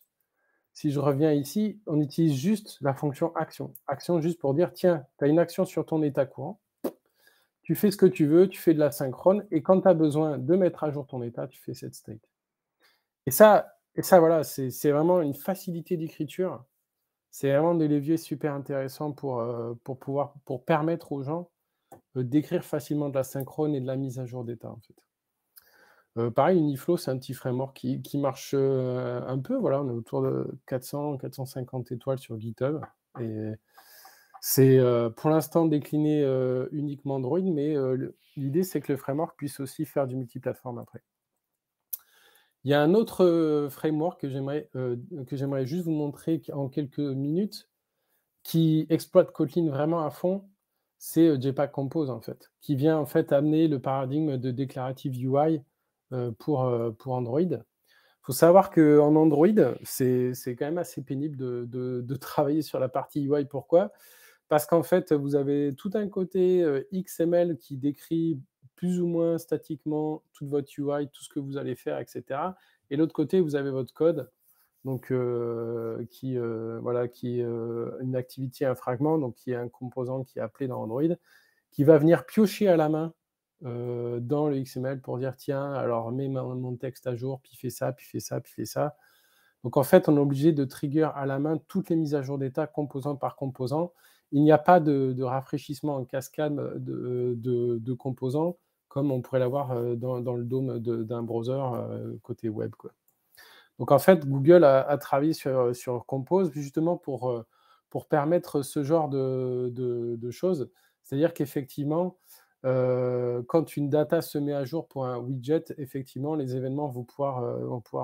si je reviens ici, on utilise juste la fonction action. Action juste pour dire, tiens, tu as une action sur ton état courant, tu fais ce que tu veux, tu fais de la synchrone, et quand tu as besoin de mettre à jour ton état, tu fais setState. Et ça, voilà, c'est vraiment une facilité d'écriture. C'est vraiment des leviers super intéressants pour permettre aux gens d'écrire facilement de la synchrone et de la mise à jour d'état, en fait. Pareil, Uniflow, c'est un petit framework qui marche un peu. Voilà, on est autour de 400, 450 étoiles sur GitHub. Et c'est pour l'instant décliné uniquement Android, mais l'idée, c'est que le framework puisse aussi faire du multiplateforme après. Il y a un autre framework que j'aimerais juste vous montrer en quelques minutes, qui exploite Kotlin vraiment à fond, c'est Jetpack Compose, en fait, qui vient en fait amener le paradigme de Declarative UI pour Android. Il faut savoir qu'en Android, c'est quand même assez pénible de travailler sur la partie UI. Pourquoi ? Parce qu'en fait, vous avez tout un côté XML qui décrit plus ou moins statiquement toute votre UI, tout ce que vous allez faire, etc. Et l'autre côté, vous avez votre code, donc qui est une activité, un fragment, donc qui est un composant qui est appelé dans Android, qui va venir piocher à la main dans le XML pour dire, tiens, alors mets mon texte à jour, puis fais ça, puis fais ça, puis fais ça. Donc en fait, on est obligé de trigger à la main toutes les mises à jour d'état, composant par composant. Il n'y a pas de rafraîchissement en cascade de composants, comme on pourrait l'avoir dans le dôme d'un browser côté web, quoi. Donc en fait, Google a travaillé sur Compose justement pour permettre ce genre de choses. C'est-à-dire qu'effectivement, quand une data se met à jour pour un widget, effectivement, les événements vont pouvoir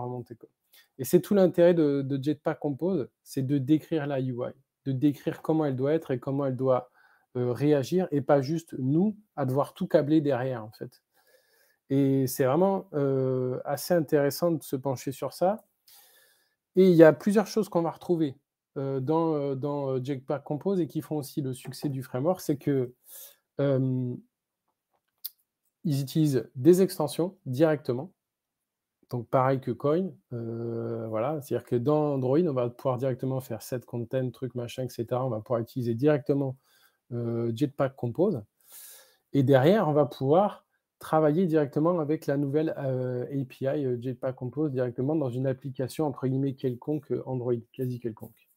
remonter, quoi. Et c'est tout l'intérêt de Jetpack Compose, c'est de décrire la UI, de décrire comment elle doit être et comment elle doit réagir, et pas juste nous à devoir tout câbler derrière, en fait. Et c'est vraiment assez intéressant de se pencher sur ça. Et il y a plusieurs choses qu'on va retrouver dans Jetpack Compose et qui font aussi le succès du framework, c'est que ils utilisent des extensions directement. Donc pareil que Coin, voilà, c'est-à-dire que dans Android, on va pouvoir directement faire set content, truc, machin, etc. On va pouvoir utiliser directement Jetpack Compose. Et derrière, on va pouvoir travailler directement avec la nouvelle API Jetpack Compose directement dans une application entre guillemets quelconque Android, quasi quelconque.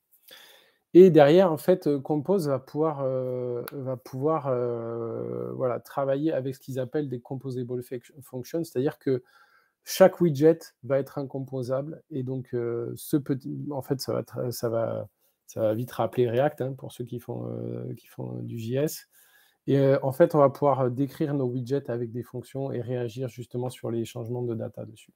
Et derrière, en fait, Compose va pouvoir voilà, travailler avec ce qu'ils appellent des composable functions, c'est-à-dire que chaque widget va être un composable et donc en fait, ça va vite rappeler React hein, pour ceux qui font du JS. Et en fait, on va pouvoir décrire nos widgets avec des fonctions et réagir justement sur les changements de data dessus.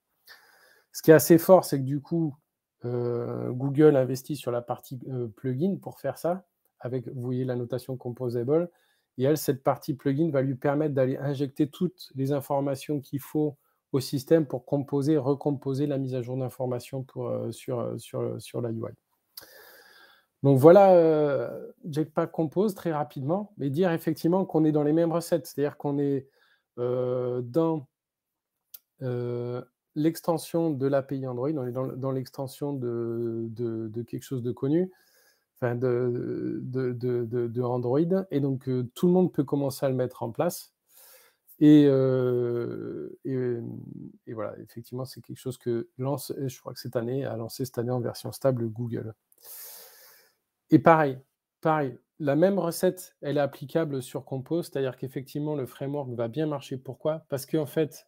Ce qui est assez fort, c'est que du coup, Google investit sur la partie plugin pour faire ça, avec, vous voyez la notation composable, et elle, cette partie plugin va lui permettre d'aller injecter toutes les informations qu'il faut au système pour composer, recomposer la mise à jour d'informations sur la UI. Donc voilà Jetpack Compose très rapidement, mais dire effectivement qu'on est dans les mêmes recettes, c'est-à-dire qu'on est dans l'extension de l'API Android, on est dans l'extension de quelque chose de connu, enfin de Android, et donc tout le monde peut commencer à le mettre en place. Et voilà, effectivement, c'est quelque chose que lance, je crois que cette année, a lancé cette année en version stable Google. Et pareil, la même recette, elle est applicable sur Compose, c'est-à-dire qu'effectivement, le framework va bien marcher. Pourquoi? Parce qu'en fait,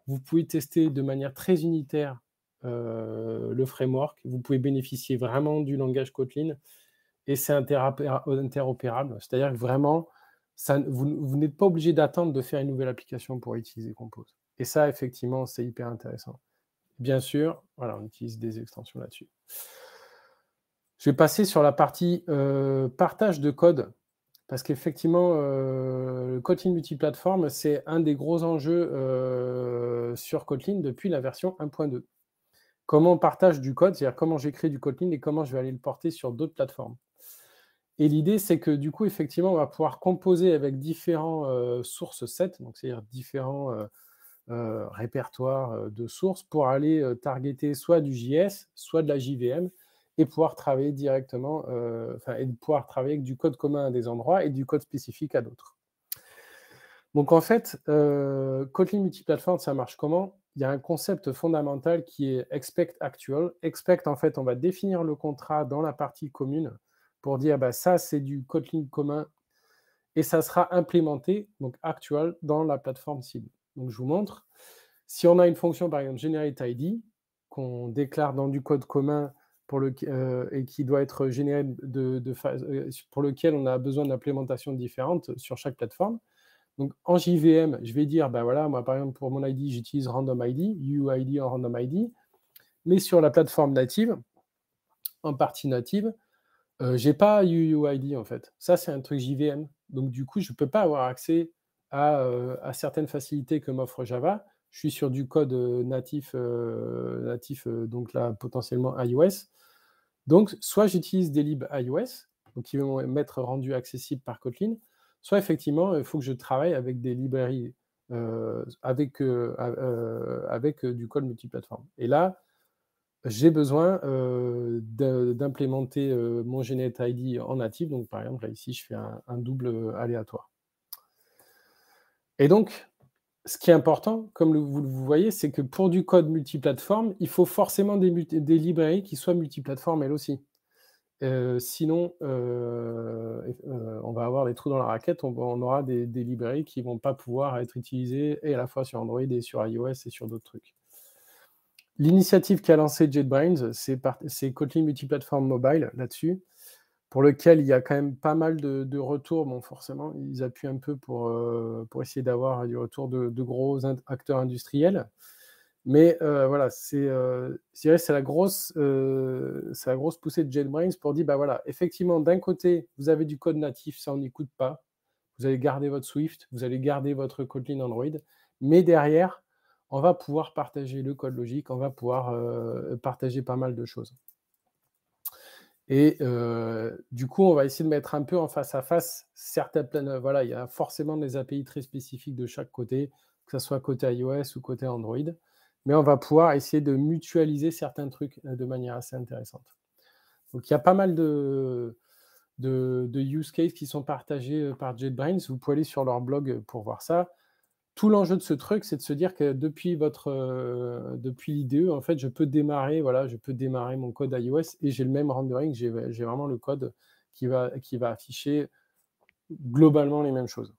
vous pouvez tester de manière très unitaire le framework. Vous pouvez bénéficier vraiment du langage Kotlin et c'est interopérable. C'est-à-dire que vraiment, vous n'êtes pas obligé d'attendre de faire une nouvelle application pour utiliser Compose. Et ça, effectivement, c'est hyper intéressant. Bien sûr, voilà, on utilise des extensions là-dessus. Je vais passer sur la partie partage de code, parce qu'effectivement, le Kotlin multiplateforme, c'est un des gros enjeux sur Kotlin depuis la version 1.2. Comment on partage du code, c'est-à-dire comment j'écris du Kotlin et comment je vais aller le porter sur d'autres plateformes. Et l'idée, c'est que du coup, effectivement, on va pouvoir composer avec différents source sets, donc c'est-à-dire différents répertoires de sources pour aller targeter soit du JS, soit de la JVM, et pouvoir travailler directement, et pouvoir travailler avec du code commun à des endroits et du code spécifique à d'autres. Donc en fait, Kotlin multiplateforme, ça marche comment? Il y a un concept fondamental qui est expect actual. Expect, en fait, on va définir le contrat dans la partie commune pour dire, bah, ça, c'est du Kotlin commun et ça sera implémenté, donc actual, dans la plateforme cible. Donc je vous montre. Si on a une fonction, par exemple, generateID, qu'on déclare dans du code commun et qui doit être généré pour lequel on a besoin d'implémentations différentes sur chaque plateforme. Donc en JVM, je vais dire, ben voilà, moi par exemple pour mon ID, j'utilise randomID, UUID en randomID, mais sur la plateforme native, en partie native, je n'ai pas UUID en fait. Ça, c'est un truc JVM. Donc du coup, je ne peux pas avoir accès à certaines facilités que m'offre Java. Je suis sur du code natif, donc là, potentiellement iOS. Donc, soit j'utilise des libs iOS, donc qui vont m'être rendus accessibles par Kotlin, soit effectivement, il faut que je travaille avec des librairies, avec du code multiplateforme. Et là, j'ai besoin d'implémenter mon generateID en natif. Donc, par exemple, là, ici, je fais un double aléatoire. Et donc, ce qui est important, comme vous le voyez, c'est que pour du code multiplateforme, il faut forcément des librairies qui soient multiplateformes elles aussi. Sinon, on va avoir des trous dans la raquette, on aura des librairies qui ne vont pas pouvoir être utilisées et à la fois sur Android et sur iOS et sur d'autres trucs. L'initiative qu'a lancée JetBrains, c'est Kotlin Multiplatform Mobile là-dessus, pour lequel il y a quand même pas mal de retours. Bon, forcément, ils appuient un peu pour essayer d'avoir du retour de gros acteurs industriels. Mais voilà, c'est la grosse poussée de JetBrains pour dire, bah voilà, effectivement, d'un côté, vous avez du code natif, ça on n'y coûte pas. Vous allez garder votre Swift, vous allez garder votre Kotlin Android, mais derrière, on va pouvoir partager le code logique, on va pouvoir partager pas mal de choses. Et du coup, on va essayer de mettre un peu en face à face certaines voilà, il y a forcément des API très spécifiques de chaque côté, que ce soit côté iOS ou côté Android. Mais on va pouvoir essayer de mutualiser certains trucs de manière assez intéressante. Donc, il y a pas mal de use cases qui sont partagés par JetBrains. Vous pouvez aller sur leur blog pour voir ça. tout l'enjeu de ce truc, c'est de se dire que depuis l'IDE, en fait, je peux démarrer mon code iOS et j'ai le même rendering, j'ai vraiment le code qui va afficher globalement les mêmes choses.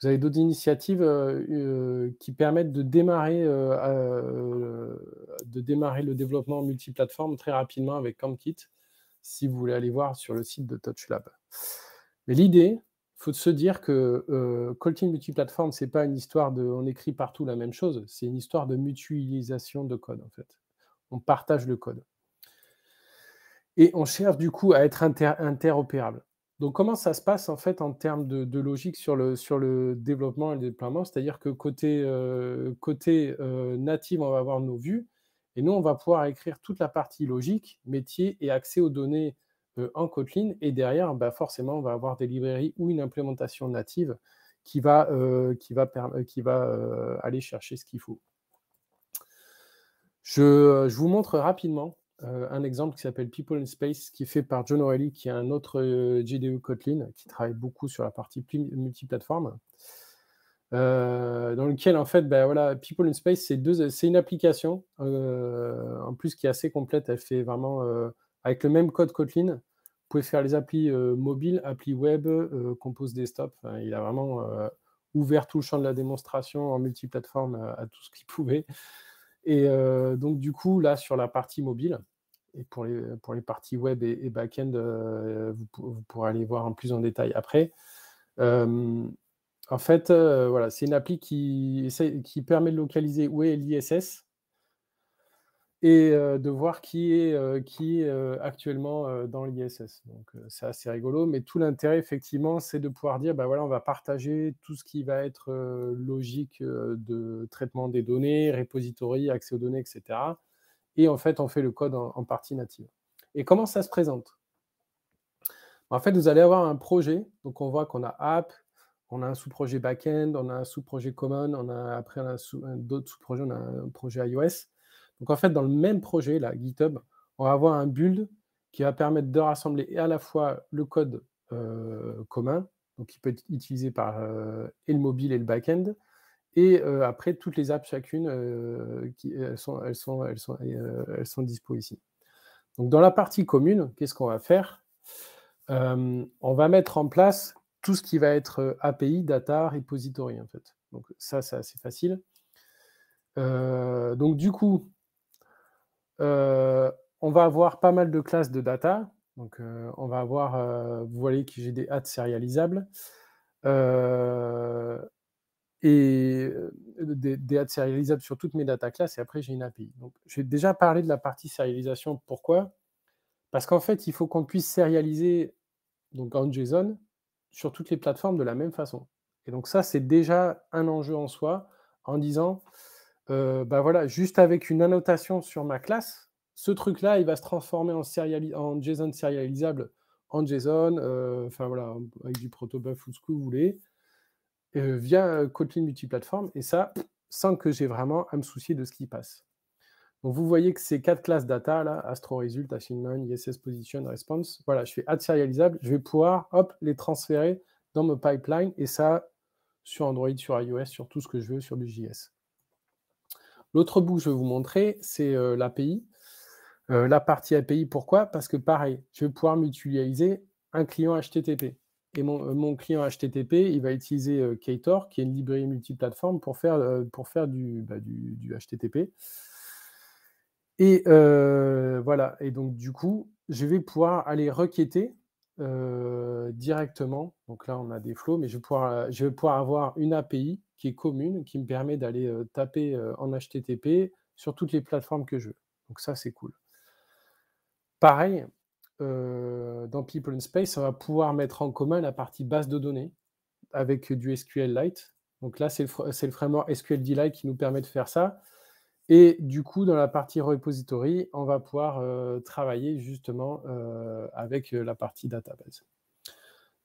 Vous avez d'autres initiatives qui permettent de démarrer le développement multiplateforme très rapidement avec CamKit, si vous voulez aller voir sur le site de TouchLab. Mais l'idée, il faut se dire que Kotlin multiplateforme, ce n'est pas une histoire de on écrit partout la même chose, c'est une histoire de mutualisation de code, en fait. On partage le code. Et on cherche du coup à être interopérable. Donc, comment ça se passe en fait en termes de logique sur le développement et le déploiement? C'est-à-dire que côté native, on va avoir nos vues, et nous, on va pouvoir écrire toute la partie logique, métier et accès aux données en Kotlin, et derrière, forcément, on va avoir des librairies ou une implémentation native qui va aller chercher ce qu'il faut. Je vous montre rapidement un exemple qui s'appelle People in Space, qui est fait par John O'Reilly, qui est un autre JDE Kotlin, qui travaille beaucoup sur la partie multiplateforme, dans lequel, en fait, People in Space, c'est une application, en plus, qui est assez complète. Elle fait vraiment, avec le même code Kotlin, vous pouvez faire les applis mobiles, applis web, compose desktop. Enfin, il a vraiment ouvert tout le champ de la démonstration en multiplateforme à tout ce qu'il pouvait. Et donc, du coup, là, sur la partie mobile, et pour les parties web et back-end, vous pourrez aller voir en plus en détail après. En fait, c'est une appli qui permet de localiser où est l'ISS et de voir qui est actuellement dans l'ISS. Donc, c'est assez rigolo, mais tout l'intérêt, effectivement, c'est de pouvoir dire, on va partager tout ce qui va être logique de traitement des données, repository, accès aux données, etc. Et en fait, on fait le code en partie native. Et comment ça se présente? En fait, vous allez avoir un projet. Donc, on voit qu'on a app, on a un sous-projet back-end, on a un sous-projet common, après on a d'autres sous-projets, on a un projet iOS. Donc, en fait, dans le même projet, là, GitHub, on va avoir un build qui va permettre de rassembler à la fois le code commun, donc qui peut être utilisé par et le mobile et le back-end, et après, toutes les apps chacune, elles sont dispo ici. Donc, dans la partie commune, qu'est-ce qu'on va faire? On va mettre en place tout ce qui va être API, data, repository, en fait. Donc, ça, c'est assez facile. Donc, du coup, on va avoir pas mal de classes de data. Donc, on va avoir, vous voyez que j'ai des hats sérialisables. Et des hats sérialisables sur toutes mes data classes, et après j'ai une API. Donc, j'ai déjà parlé de la partie sérialisation. Pourquoi? Parce qu'en fait, il faut qu'on puisse sérialiser donc en JSON sur toutes les plateformes de la même façon. Et donc ça, c'est déjà un enjeu en soi, en disant, juste avec une annotation sur ma classe, ce truc-là, il va se transformer en JSON sérialisable en JSON, avec du protobuf ou ce que vous voulez, via Kotlin multiplateforme, et ça, sans que j'ai vraiment à me soucier de ce qui passe. Donc, vous voyez que ces 4 classes data, là, Astro Result, Assignment, ISS Position, Response, voilà, je fais add serializable, je vais pouvoir, les transférer dans mon pipeline, et ça, sur Android, sur iOS, sur tout ce que je veux, sur du JS. L'autre bout que je vais vous montrer, c'est l'API. La partie API, pourquoi? Parce que, pareil, je vais pouvoir mutualiser un client HTTP. Et mon client HTTP, il va utiliser Ktor, qui est une librairie multiplateforme pour faire du HTTP. Et voilà. Et donc, du coup, je vais pouvoir aller requêter directement. Donc là, on a des flows, mais je vais pouvoir avoir une API qui est commune, qui me permet d'aller taper en HTTP sur toutes les plateformes que je veux. Donc ça, c'est cool. Pareil, dans People in Space, on va pouvoir mettre en commun la partie base de données avec du SQLite. Donc là, c'est le framework SQLite qui nous permet de faire ça. Et du coup, dans la partie repository, on va pouvoir travailler justement avec la partie database.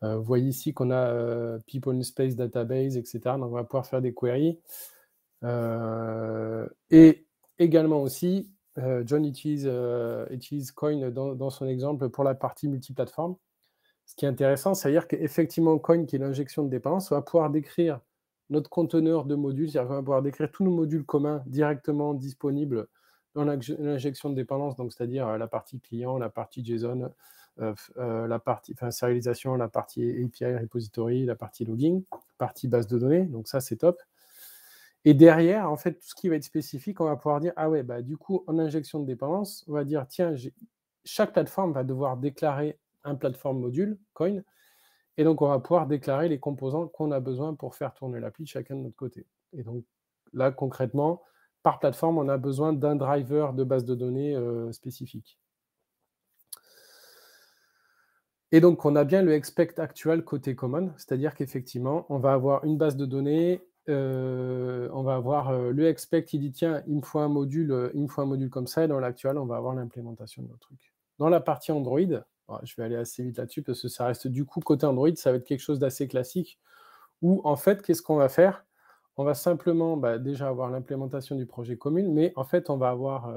Vous voyez ici qu'on a People in Space database, etc. Donc, on va pouvoir faire des queries. Et également aussi, John utilise Coin dans son exemple pour la partie multiplateforme. Ce qui est intéressant, c'est-à-dire qu'effectivement, Coin, qui est l'injection de dépendance, va pouvoir décrire notre conteneur de modules, c'est-à-dire qu'on va pouvoir décrire tous nos modules communs directement disponibles dans l'injection de dépendance, donc c'est-à-dire la partie client, la partie JSON, la partie serialisation, la partie API repository, la partie logging, partie base de données, donc ça c'est top. Et derrière, en fait, tout ce qui va être spécifique, on va pouvoir dire, ah ouais, bah, du coup, en injection de dépendance, on va dire, tiens, chaque plateforme va devoir déclarer un plateforme module, coin, et donc on va pouvoir déclarer les composants qu'on a besoin pour faire tourner l'appli chacun de notre côté. Et donc là, concrètement, par plateforme, on a besoin d'un driver de base de données spécifique. Et donc, on a bien le expect actual côté common, c'est-à-dire qu'effectivement, on va avoir une base de données, on va avoir le expect qui dit, tiens, il me faut un module comme ça, et dans l'actual, on va avoir l'implémentation de notre truc. Dans la partie Android, je vais aller assez vite là-dessus, parce que ça reste du coup, côté Android, ça va être quelque chose d'assez classique, où en fait, qu'est-ce qu'on va faire? On va simplement déjà avoir l'implémentation du projet commun, mais en fait, on va avoir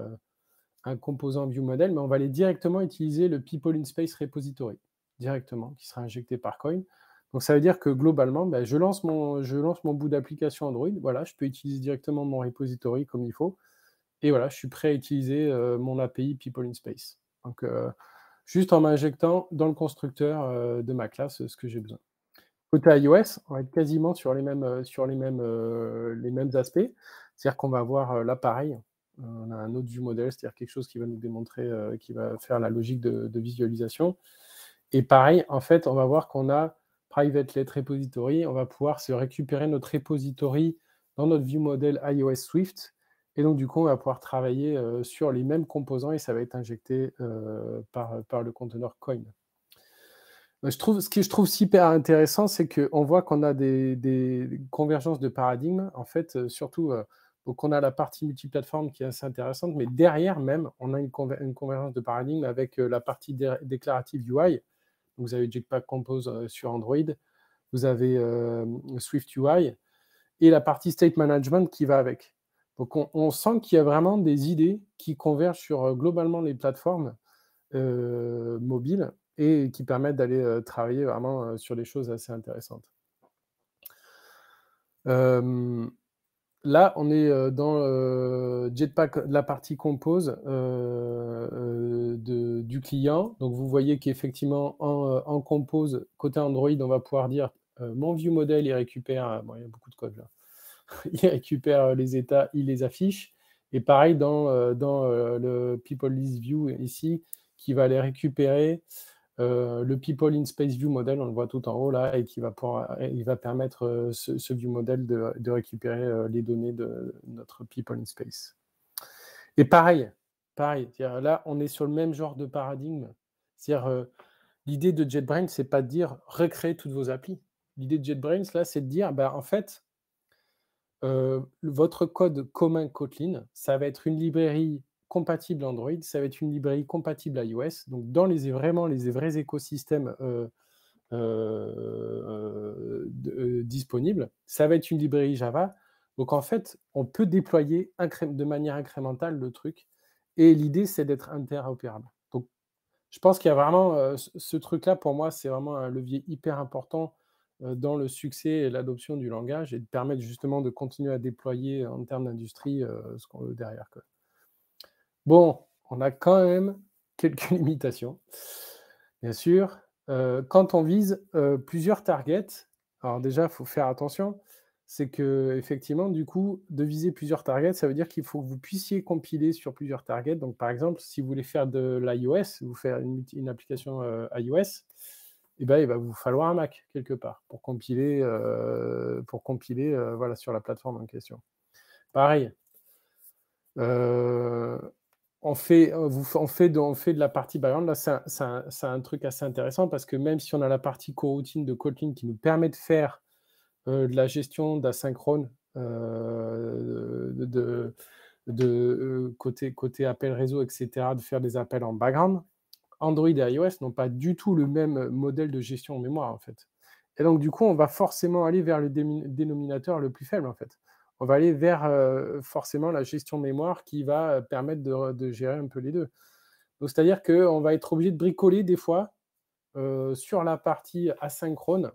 un composant ViewModel, mais on va aller directement utiliser le People in Space Repository, directement, qui sera injecté par Coin. Donc ça veut dire que globalement, je lance mon bout d'application Android, voilà, je peux utiliser directement mon repository comme il faut, et voilà, je suis prêt à utiliser mon API People in Space. Donc juste en m'injectant dans le constructeur de ma classe ce que j'ai besoin. Côté iOS, on va être quasiment sur les mêmes aspects, c'est-à-dire qu'on va avoir l'appareil. On a un autre view model, c'est-à-dire quelque chose qui va nous démontrer, qui va faire la logique de visualisation. Et pareil, en fait, on va voir qu'on a Private-Let Repository, on va pouvoir se récupérer notre repository dans notre view model iOS Swift, et donc du coup, on va pouvoir travailler sur les mêmes composants et ça va être injecté par le conteneur Coin. Ce que je trouve super intéressant, c'est qu'on voit qu'on a des convergences de paradigmes, en fait, surtout, donc on a la partie multiplateforme qui est assez intéressante, mais derrière même, on a une convergence de paradigmes avec la partie déclarative UI. Donc, vous avez Jetpack Compose sur Android, vous avez Swift UI, et la partie state management qui va avec. Donc, on sent qu'il y a vraiment des idées qui convergent sur globalement les plateformes mobiles, et qui permettent d'aller travailler vraiment sur des choses assez intéressantes. Là, on est dans Jetpack, la partie compose du client. Donc, vous voyez qu'effectivement, en compose, côté Android, on va pouvoir dire mon view model, il récupère, il y a beaucoup de code là, il récupère les états, il les affiche. Et pareil dans le People List View ici, qui va aller récupérer le People in Space View Model, on le voit tout en haut là, et il va permettre ce View Model de récupérer les données de notre People in Space. Et pareil, là, on est sur le même genre de paradigme. C'est-à-dire, l'idée de JetBrains, c'est pas de dire recréer toutes vos applis. L'idée de JetBrains, là, c'est de dire, en fait, votre code commun Kotlin, ça va être une librairie compatible Android, ça va être une librairie compatible iOS. Donc, dans les vrais écosystèmes disponibles, ça va être une librairie Java. Donc, en fait, on peut déployer de manière incrémentale le truc. Et l'idée, c'est d'être interopérable. Donc, je pense qu'il y a vraiment ce truc-là, pour moi, c'est vraiment un levier hyper important dans le succès et l'adoption du langage, et de permettre justement de continuer à déployer en termes d'industrie ce qu'on veut derrière, quoi. Bon, on a quand même quelques limitations, bien sûr. Quand on vise plusieurs targets, alors déjà, il faut faire attention, c'est que effectivement, du coup, de viser plusieurs targets, ça veut dire qu'il faut que vous puissiez compiler sur plusieurs targets. Donc, par exemple, si vous voulez faire de l'iOS, vous faire une application iOS, il va vous falloir un Mac quelque part pour compiler, voilà, sur la plateforme en question. Pareil, on fait de la partie, par exemple, là, c'est un truc assez intéressant, parce que même si on a la partie coroutine de Kotlin qui nous permet de faire de la gestion d'asynchrone côté appel réseau, etc., de faire des appels en background, Android et iOS n'ont pas du tout le même modèle de gestion en mémoire, en fait. Et donc, du coup, on va forcément aller vers le dénominateur le plus faible, en fait. On va aller vers forcément la gestion mémoire qui va permettre de gérer un peu les deux. Donc, c'est-à-dire qu'on va être obligé de bricoler des fois sur la partie asynchrone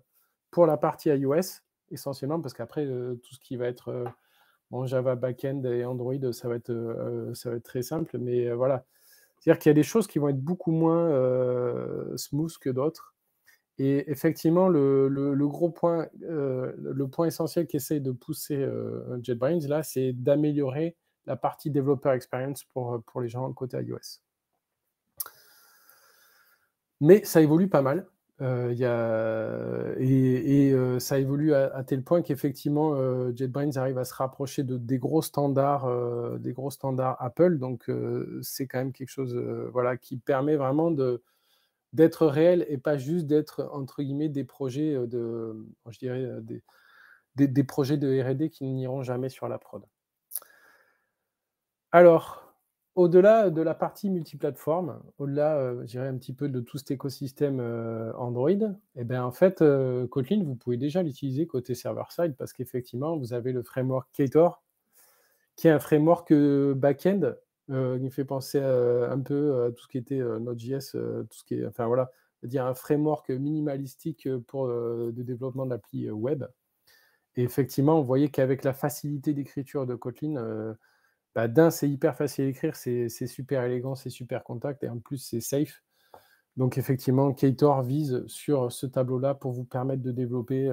pour la partie iOS, essentiellement, parce qu'après, tout ce qui va être en Java backend et Android, ça va être très simple, mais voilà. C'est-à-dire qu'il y a des choses qui vont être beaucoup moins smooth que d'autres. Et effectivement, le gros point, le point essentiel qu'essaye de pousser JetBrains, là, c'est d'améliorer la partie Developer Experience pour les gens côté iOS. Mais ça évolue pas mal. Ça évolue à tel point qu'effectivement, JetBrains arrive à se rapprocher des gros standards Apple. Donc, c'est quand même quelque chose voilà, qui permet vraiment d'être réel et pas juste d'être, entre guillemets, des projets je dirais, des projets de R&D qui n'iront jamais sur la prod. Alors, au-delà de la partie multiplateforme, au-delà, je dirais un petit peu de tout cet écosystème Android, et bien en fait, Kotlin, vous pouvez déjà l'utiliser côté server-side parce qu'effectivement, vous avez le framework Ktor, qui est un framework back-end qui me fait penser un peu à tout ce qui était Node.js, tout ce qui est, enfin voilà, c'est-à-dire un framework minimalistique pour le développement d'appli web. Et effectivement, vous voyez qu'avec la facilité d'écriture de Kotlin, d'un, c'est hyper facile à écrire, c'est super élégant, c'est super contact, et en plus, c'est safe. Donc, effectivement, Ktor vise sur ce tableau-là pour vous permettre de développer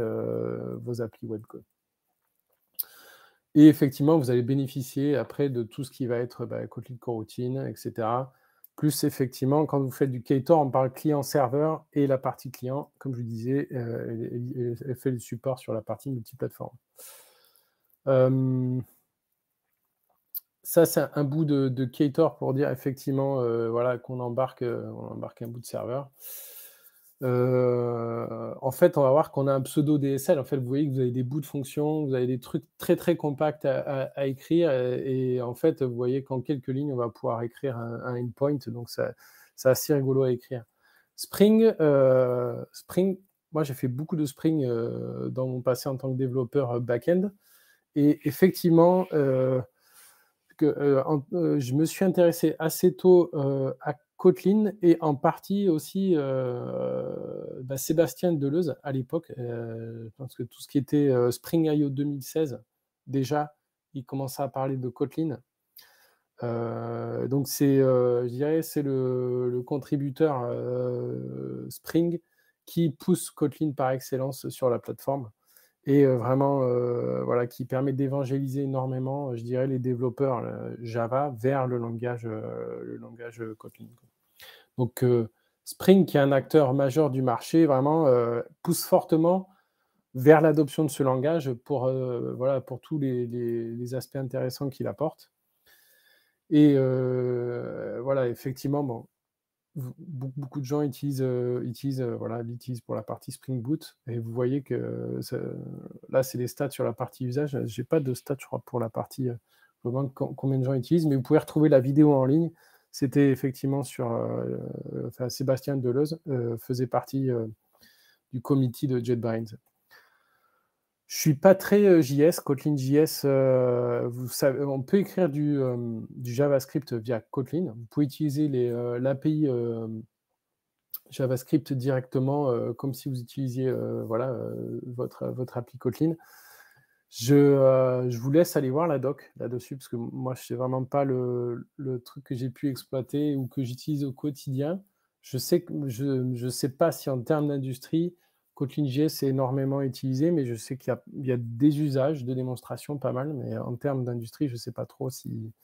vos applis web. Et effectivement, vous allez bénéficier après de tout ce qui va être Kotlin Coroutine, etc. Plus, effectivement, quand vous faites du Ktor, on parle client-serveur, et la partie client, comme je vous disais, elle fait le support sur la partie multiplateforme. Ça, c'est un bout de Ktor pour dire effectivement voilà, qu'on embarque un bout de serveur. En fait, on va voir qu'on a un pseudo DSL. En fait, vous voyez que vous avez des bouts de fonctions, vous avez des trucs très très compacts à écrire, et en fait, vous voyez qu'en quelques lignes, on va pouvoir écrire un endpoint. Donc, c'est assez rigolo à écrire. Spring, moi, j'ai fait beaucoup de Spring dans mon passé en tant que développeur back-end. Et effectivement, je me suis intéressé assez tôt à Kotlin, et en partie aussi Sébastien Deleuze à l'époque. Je pense que tout ce qui était Spring IO 2016, déjà, il commençait à parler de Kotlin. Donc, je dirais, c'est le contributeur Spring qui pousse Kotlin par excellence sur la plateforme. Et vraiment, voilà, qui permet d'évangéliser énormément, je dirais, les développeurs Java vers le langage Kotlin. Donc, Spring, qui est un acteur majeur du marché, vraiment pousse fortement vers l'adoption de ce langage pour tous les aspects intéressants qu'il apporte. Et voilà, effectivement, bon, beaucoup de gens l'utilisent pour la partie Spring Boot, et vous voyez que là, c'est les stats sur la partie usage. Je n'ai pas de stats, je crois, pour la partie combien de gens utilisent, mais vous pouvez retrouver la vidéo en ligne. C'était effectivement sur Sébastien Deleuze faisait partie du comité de JetBrains. Je suis pas très JS, Kotlin JS. Vous savez, on peut écrire du JavaScript via Kotlin. Vous pouvez utiliser l'API JavaScript directement, comme si vous utilisiez votre appli Kotlin. Je vous laisse aller voir la doc là-dessus, parce que moi, je sais vraiment pas le truc que j'ai pu exploiter ou que j'utilise au quotidien. Je sais pas si en termes d'industrie, Kotlin.js est énormément utilisé, mais je sais qu'il y a des usages de démonstration pas mal, mais en termes d'industrie, je ne sais pas trop si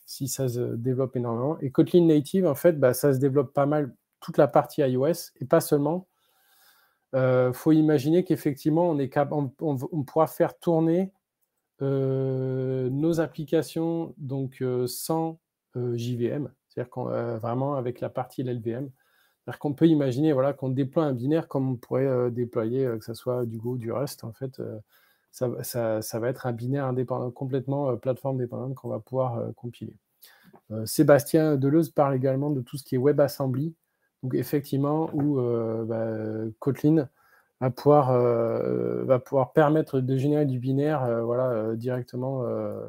ça se développe énormément. Et Kotlin Native, en fait, ça se développe pas mal, toute la partie iOS, et pas seulement. Faut imaginer qu'effectivement, on pourra faire tourner nos applications donc sans JVM, c'est-à-dire vraiment avec la partie LLVM. C'est-à-dire qu'on peut imaginer qu'on déploie un binaire comme on pourrait déployer que ce soit du Go, du Rust. En fait, ça va être un binaire indépendant, complètement plateforme dépendante qu'on va pouvoir compiler. Sébastien Deleuze parle également de tout ce qui est WebAssembly, donc effectivement où Kotlin va pouvoir permettre de générer du binaire directement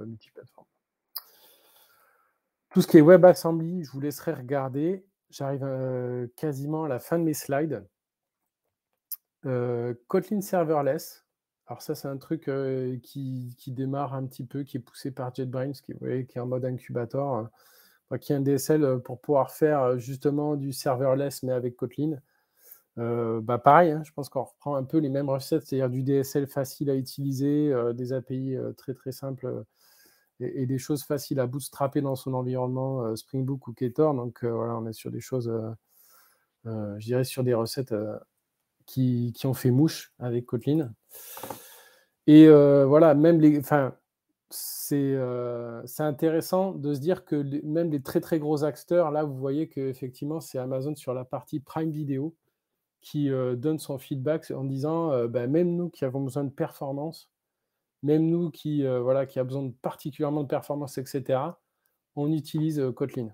multiplateforme. Tout ce qui est WebAssembly, je vous laisserai regarder. J'arrive quasiment à la fin de mes slides. Kotlin Serverless, Alors ça, c'est un truc qui démarre un petit peu, qui est poussé par JetBrains, qui est en mode incubator, qui est un DSL pour pouvoir faire justement du serverless, mais avec Kotlin. Pareil, hein, je pense qu'on reprend un peu les mêmes recettes, c'est-à-dire du DSL facile à utiliser, des API très très simples et des choses faciles à bootstrapper dans son environnement Spring Boot ou Ktor. Donc voilà, on est sur des choses, je dirais, sur des recettes qui ont fait mouche avec Kotlin. Et voilà, même c'est intéressant de se dire que même les très très gros acteurs, là, vous voyez qu'effectivement, c'est Amazon sur la partie Prime Video qui donne son feedback en disant même nous qui avons besoin de performance, même nous qui a besoin particulièrement de performance, etc., on utilise Kotlin.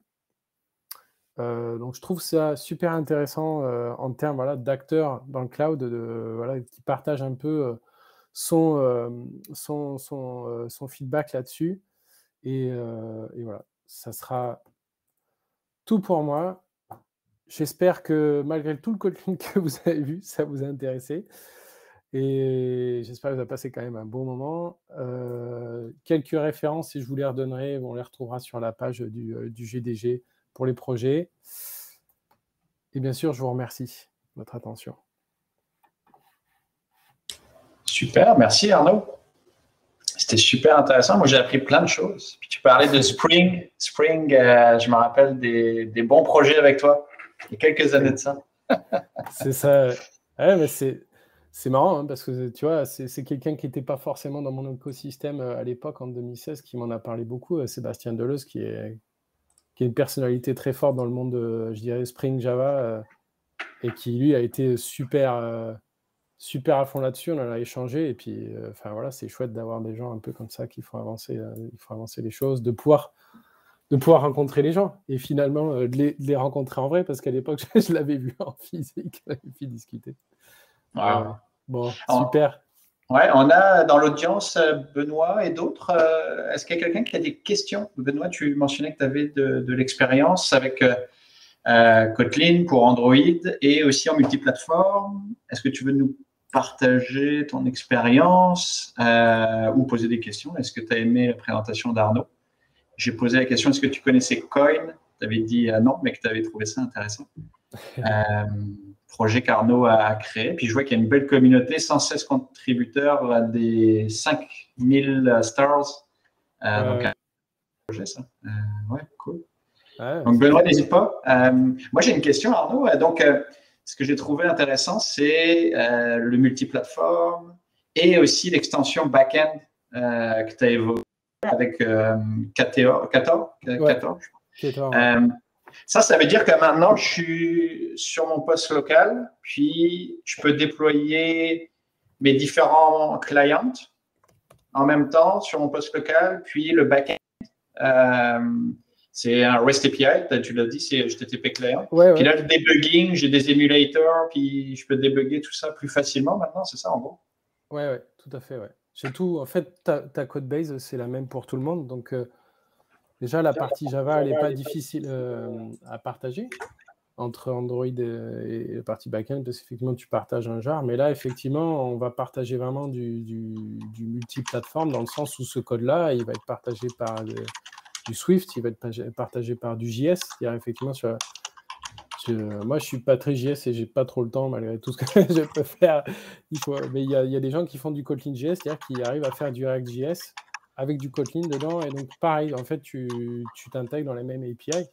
Donc je trouve ça super intéressant en termes d'acteurs dans le cloud qui partagent un peu son feedback là-dessus. Et voilà, ça sera tout pour moi. J'espère que malgré tout le Kotlin que vous avez vu, ça vous a intéressé. Et j'espère que vous avez passé quand même un bon moment. Quelques références, si je vous les redonnerai, on les retrouvera sur la page du GDG pour les projets. Et bien sûr, je vous remercie de votre attention.
Super, merci Arnaud. C'était super intéressant. Moi, j'ai appris plein de choses. Puis tu parlais de Spring. Spring, je me rappelle des bons projets avec toi. Il y a quelques années de ça.
C'est ça. Ouais, mais c'est marrant hein, parce que tu vois, c'est quelqu'un qui n'était pas forcément dans mon écosystème à l'époque, en 2016, qui m'en a parlé beaucoup. Sébastien Deleuze, qui est une personnalité très forte dans le monde de, je dirais, Spring Java et qui, lui, a été super à fond là-dessus. On en a échangé. Et puis, voilà, c'est chouette d'avoir des gens un peu comme ça qui font avancer les choses, de pouvoir rencontrer les gens et finalement de les rencontrer en vrai, parce qu'à l'époque, je l'avais vu en physique, on avait pu discuter.
Wow.
Bon, super.
Ouais, on a dans l'audience Benoît et d'autres. Est-ce qu'il y a quelqu'un qui a des questions? Benoît, tu mentionnais que tu avais de l'expérience avec Kotlin pour Android et aussi en multiplateforme. Est-ce que tu veux nous partager ton expérience ou poser des questions? Est-ce que tu as aimé la présentation d'Arnaud? J'ai posé la question, est-ce que tu connaissais Coin? Tu avais dit non, mais que tu avais trouvé ça intéressant. Projet qu'Arnaud a créé. Puis je vois qu'il y a une belle communauté, 116 contributeurs à des 5000 stars. Donc, un projet, ça. Ouais, cool. Ouais, donc, Benoît, n'hésite pas. Moi, j'ai une question, Arnaud. Donc, ce que j'ai trouvé intéressant, c'est le multiplateforme et aussi l'extension back-end que tu as évoqué avec Ktor, je crois. Ça veut dire que maintenant, je suis sur mon poste local, puis je peux déployer mes différents clients en même temps sur mon poste local, puis le back-end. C'est un REST API, tu l'as dit, c'est HTTP client. Puis là, le debugging, j'ai des émulateurs, puis je peux débugger tout ça plus facilement maintenant, c'est ça en gros?
Ouais, tout à fait, ouais. C'est tout. En fait, ta code base, c'est la même pour tout le monde. Donc, déjà, la partie Java, elle n'est pas difficile à partager entre Android et la partie backend, parce qu'effectivement, tu partages un jar. Mais là, effectivement, on va partager vraiment du multiplateforme, dans le sens où ce code-là, il va être partagé par du Swift, il va être partagé par du JS. C'est-à-dire, effectivement, moi, je ne suis pas très JS et je n'ai pas trop le temps, malgré tout ce que je peux faire. Mais il y a des gens qui font du Kotlin JS, c'est-à-dire qui arrivent à faire du React.js avec du Kotlin dedans. Et donc, pareil, en fait, tu t'intègres dans les mêmes API.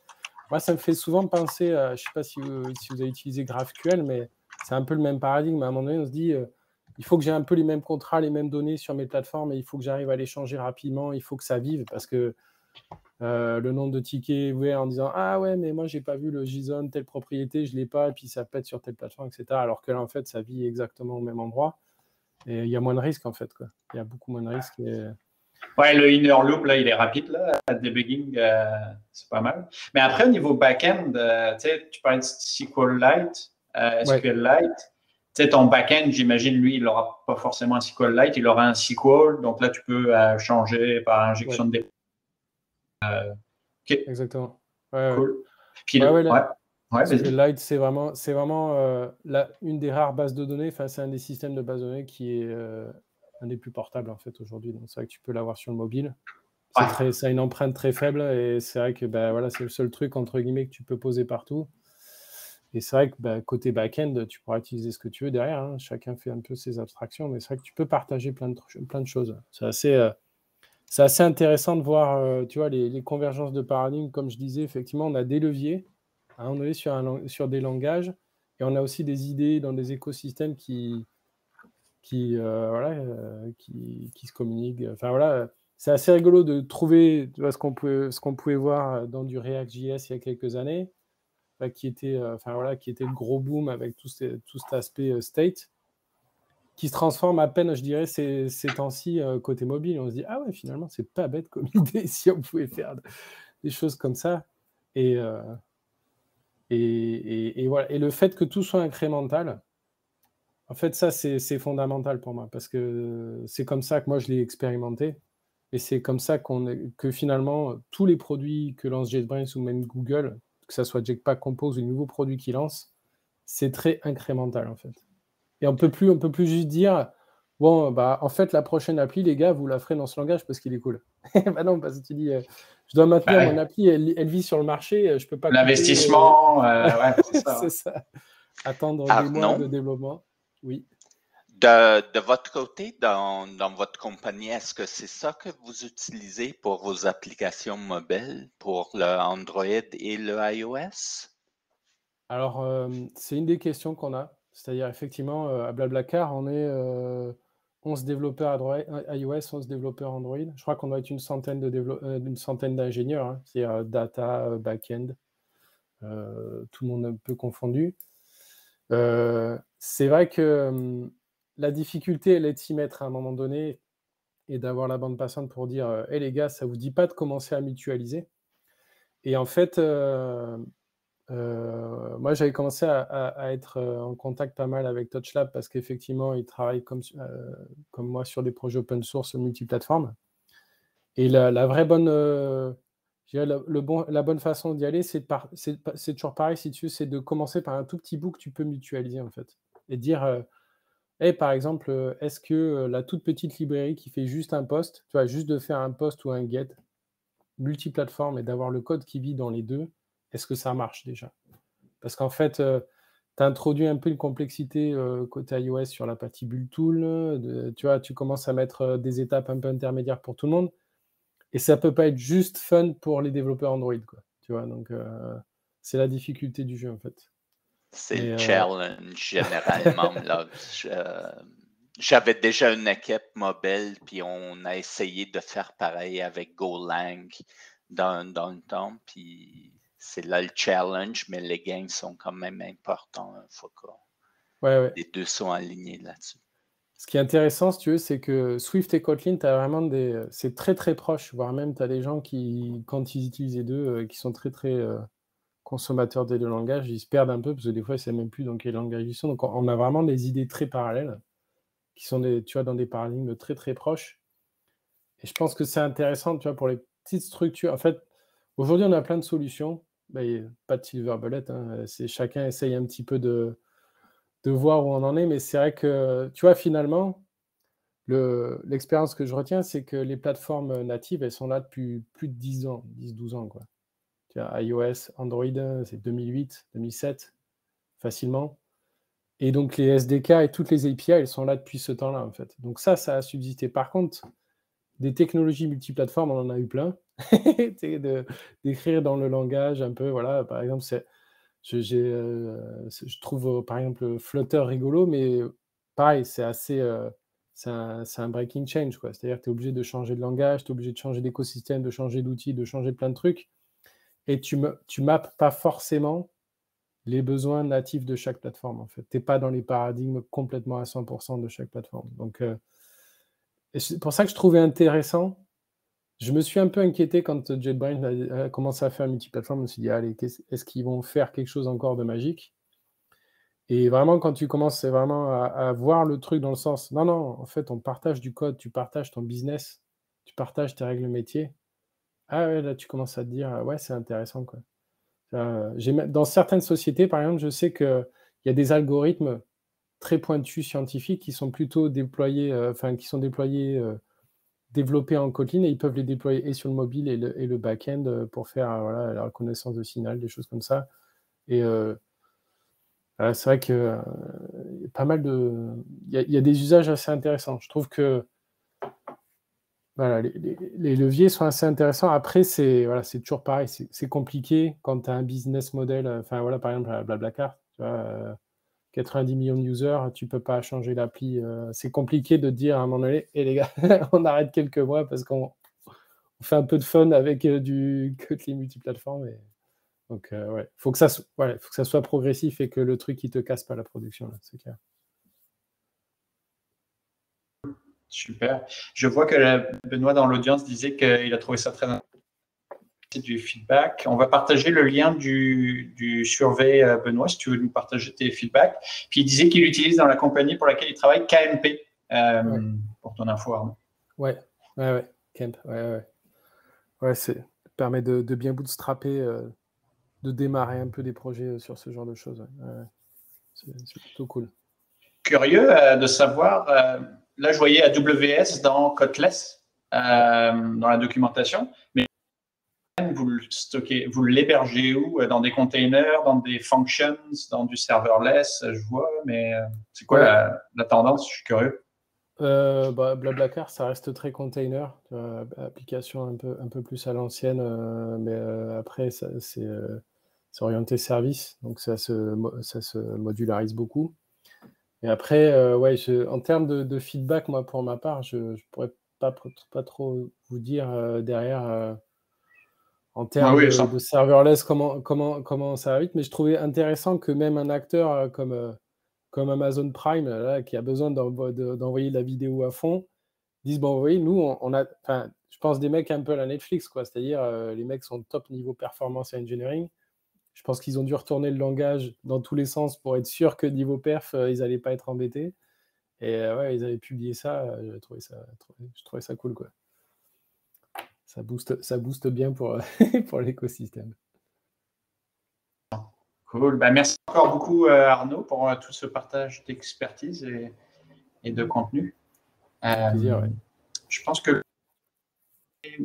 Moi, ça me fait souvent penser à, je ne sais pas si vous avez utilisé GraphQL, mais c'est un peu le même paradigme. À un moment donné, on se dit, il faut que j'ai un peu les mêmes contrats, les mêmes données sur mes plateformes, et il faut que j'arrive à les changer rapidement, il faut que ça vive, parce que le nombre de tickets ouverts en disant « Ah ouais, mais moi, je n'ai pas vu le JSON, telle propriété, je ne l'ai pas, et puis ça pète sur telle plateforme, etc. » Alors que là, en fait, ça vit exactement au même endroit. Et il y a moins de risques, en fait, quoi. Il y a beaucoup moins de risques.
Ouais, le inner loop, là, il est rapide, là. Le debugging, c'est pas mal. Mais après, au niveau back-end, tu parlais de SQLite, SQLite. Ton back-end, j'imagine, lui, il n'aura pas forcément un SQLite, il aura un SQL. Donc là, tu peux changer par injection de dépôt. Okay.
Exactement.
Cool.
Puis SQLite, c'est vraiment une des rares bases de données. Enfin, c'est un des systèmes de bases de données qui est un des plus portables en fait aujourd'hui. Donc c'est vrai que tu peux l'avoir sur le mobile.
Ouais.
Ça a une empreinte très faible et c'est vrai que voilà, c'est le seul truc entre guillemets que tu peux poser partout. Et c'est vrai que côté back-end, tu pourras utiliser ce que tu veux derrière. Hein. Chacun fait un peu ses abstractions, mais c'est vrai que tu peux partager plein de choses. C'est assez intéressant de voir, tu vois, les convergences de paradigmes. Comme je disais, effectivement, on a des leviers. Hein, on est sur des langages et on a aussi des idées dans des écosystèmes qui se communiquent. Enfin voilà, c'est assez rigolo de trouver, tu vois, ce qu'on pouvait voir dans du React.js il y a quelques années, qui était le gros boom avec tout cet aspect state, qui se transforme à peine, je dirais, ces temps-ci côté mobile. On se dit, ah ouais, finalement, c'est pas bête comme idée si on pouvait faire des choses comme ça. Et voilà. Et le fait que tout soit incrémental, en fait, ça, c'est fondamental pour moi, parce que c'est comme ça que moi, je l'ai expérimenté. Et c'est comme ça que finalement, tous les produits que lance JetBrains ou même Google, que ce soit Jetpack Compose ou les nouveaux produits qu'ils lancent, c'est très incrémental, en fait. Et on peut plus juste dire, bon, en fait, la prochaine appli, les gars, vous la ferez dans ce langage parce qu'il est cool. Bah non, parce que tu dis, je dois maintenir mon appli, elle vit sur le marché, je peux pas
l'investissement, ouais, c'est ça.
c'est ça. Attendre des mois de développement. Oui.
De votre côté, dans votre compagnie, est-ce que c'est ça que vous utilisez pour vos applications mobiles, pour le Android et le iOS?
Alors, c'est une des questions qu'on a. C'est-à-dire, effectivement, à Blablacar, on est 11 développeurs iOS, 11 développeurs Android. Je crois qu'on doit être une centaine d'ingénieurs, hein, c'est-à-dire data, back-end, tout le monde un peu confondu. C'est vrai que la difficulté, elle est de s'y mettre à un moment donné et d'avoir la bande passante pour dire hey les gars, ça vous dit pas de commencer à mutualiser? Et en fait, moi, j'avais commencé à être en contact pas mal avec TouchLab parce qu'effectivement, ils travaillent comme moi sur des projets open source multiplateformes. Et la vraie bonne, je dirais la bonne façon d'y aller, c'est toujours pareil, si tu veux, c'est de commencer par un tout petit bout que tu peux mutualiser, en fait. Et dire, hey, par exemple, est-ce que la toute petite librairie qui fait juste un post, tu vois, juste de faire un post ou un get multiplateforme et d'avoir le code qui vit dans les deux, est-ce que ça marche déjà? Parce qu'en fait, tu as introduit un peu une complexité côté iOS sur la partie build tool. Tu vois, tu commences à mettre des étapes un peu intermédiaires pour tout le monde. Et ça peut pas être juste fun pour les développeurs Android, quoi. Tu vois, donc c'est la difficulté du jeu, en fait.
C'est le challenge généralement. Là. J'avais déjà une équipe mobile, puis on a essayé de faire pareil avec Golang dans le temps, puis c'est là le challenge, mais les gains sont quand même importants une fois que les deux sont alignés là-dessus.
Ce qui est intéressant, si tu veux, c'est que Swift et Kotlin, tu as vraiment c'est très très proche, voire même tu as des gens qui, quand ils utilisent les deux, qui sont très très consommateurs des deux langages, ils se perdent un peu parce que des fois, ils ne savent même plus dans quel langage ils sont. Donc on a vraiment des idées très parallèles qui sont tu vois, dans des paradigmes très très proches. Et je pense que c'est intéressant, tu vois, pour les petites structures. En fait, aujourd'hui, on a plein de solutions. Pas de silver bullet, hein. Chacun essaye un petit peu de voir où on en est, mais c'est vrai que, tu vois, finalement, l'expérience que je retiens, c'est que les plateformes natives, elles sont là depuis plus de 10 ans, 10-12 ans, quoi. Tu vois, iOS, Android, c'est 2008, 2007, facilement. Et donc, les SDK et toutes les API, elles sont là depuis ce temps-là, en fait. Donc ça a subsisté. Par contre, des technologies multiplateformes, on en a eu plein. D'écrire dans le langage un peu, voilà, par exemple, je trouve, par exemple, Flutter rigolo, mais pareil, c'est un breaking change, quoi. C'est-à-dire que tu es obligé de changer de langage, tu es obligé de changer d'écosystème, de changer d'outils, de changer plein de trucs. Et tu mappes pas forcément les besoins natifs de chaque plateforme, en fait. Tu n'es pas dans les paradigmes complètement à 100% de chaque plateforme. Donc, c'est pour ça que je trouvais intéressant. Je me suis un peu inquiété quand JetBrains a commencé à faire multiplateforme. Je me suis dit, allez, est-ce qu'ils vont faire quelque chose encore de magique? Et vraiment, quand tu commences vraiment à voir le truc dans le sens, non, en fait, on partage du code, tu partages ton business, tu partages tes règles métiers. Ah ouais, là, tu commences à te dire, ouais, c'est intéressant, quoi. Dans certaines sociétés, par exemple, je sais qu'il y a des algorithmes très pointus scientifiques qui sont plutôt déployés, développés en Kotlin, et ils peuvent les déployer et sur le mobile et le back-end pour faire voilà, la reconnaissance de signal, des choses comme ça. Et c'est vrai que pas mal de... Il y a des usages assez intéressants. Je trouve que voilà, les leviers sont assez intéressants. Après, c'est toujours pareil. C'est compliqué quand tu as un business model. Enfin, voilà, par exemple, Blablacar, tu vois, 90 millions de users, tu peux pas changer l'appli. C'est compliqué de dire à un moment donné, les gars, on arrête quelques mois parce qu'on fait un peu de fun avec du Kotlin multiplateforme. Donc, faut que ça soit progressif et que le truc ne te casse pas la production, là, c'est clair.
Super. Je vois que Benoît dans l'audience disait qu'il a trouvé ça très intéressant, du feedback. On va partager le lien du survey, Benoît, si tu veux nous partager tes feedbacks. Puis il disait qu'il utilise dans la compagnie pour laquelle il travaille KMP, pour ton info, Arnaud.
Ouais, Kemp, ouais, ça permet de bien bootstrapper, de démarrer un peu des projets sur ce genre de choses. Ouais. C'est plutôt cool.
Curieux de savoir, là je voyais AWS dans Kotless, dans la documentation, mais vous le stockez, vous l'hébergez où? Dans des containers, dans des functions, dans du serverless, je vois, mais c'est quoi la tendance? Je suis curieux.
Blablacar, ça reste très container, application un peu plus à l'ancienne, mais après, c'est orienté service, donc ça se modularise beaucoup. Et après, en termes de feedback, moi, pour ma part, je ne pourrais pas trop vous dire derrière en termes de serverless comment ça va vite, mais je trouvais intéressant que même un acteur comme Amazon Prime, là, qui a besoin d'envoyer de la vidéo à fond, disent, bon, vous voyez, nous, on a, je pense des mecs un peu à la Netflix, quoi, c'est-à-dire les mecs sont top niveau performance et engineering. Je pense qu'ils ont dû retourner le langage dans tous les sens pour être sûr que niveau perf, ils n'allaient pas être embêtés. Et ils avaient publié ça, je trouvais ça cool, quoi. Ça booste bien pour, pour l'écosystème.
Cool. Merci encore beaucoup, Arnaud, pour tout ce partage d'expertise et de contenu.
Plaisir, ouais.
Je pense que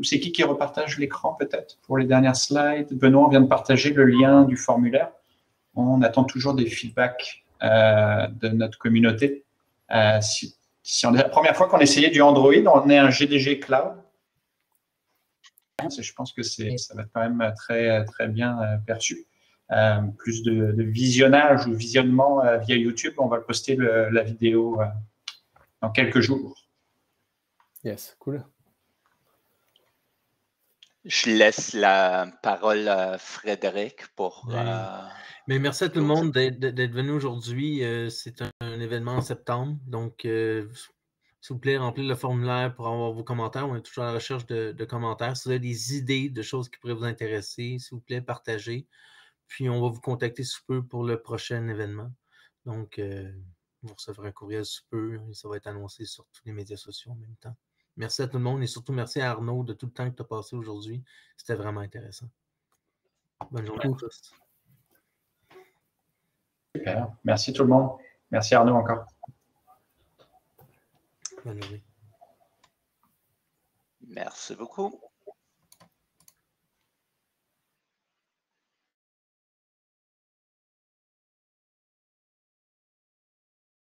c'est qui repartage l'écran peut-être pour les dernières slides? Benoît vient de partager le lien du formulaire. On attend toujours des feedbacks de notre communauté. Si on est la première fois qu'on essayait du Android, on est un GDG Cloud. Je pense que ça va être quand même très, très bien perçu. Plus de visionnage ou visionnement via YouTube. On va poster la vidéo dans quelques jours.
Yes, cool.
Je laisse la parole à Frédéric pour...
Mais merci à tout le monde d'être venu aujourd'hui. C'est un événement en septembre. Donc, s'il vous plaît, remplissez le formulaire pour avoir vos commentaires. On est toujours à la recherche de commentaires. Si vous avez des idées de choses qui pourraient vous intéresser, s'il vous plaît, partagez. Puis, on va vous contacter sous peu pour le prochain événement. Donc, vous recevrez un courriel sous peu. Et ça va être annoncé sur tous les médias sociaux en même temps. Merci à tout le monde et surtout merci à Arnaud de tout le temps que tu as passé aujourd'hui. C'était vraiment intéressant. Bonne journée à tous.
Super. Merci tout le monde. Merci Arnaud encore.
Bonne journée.
Merci beaucoup.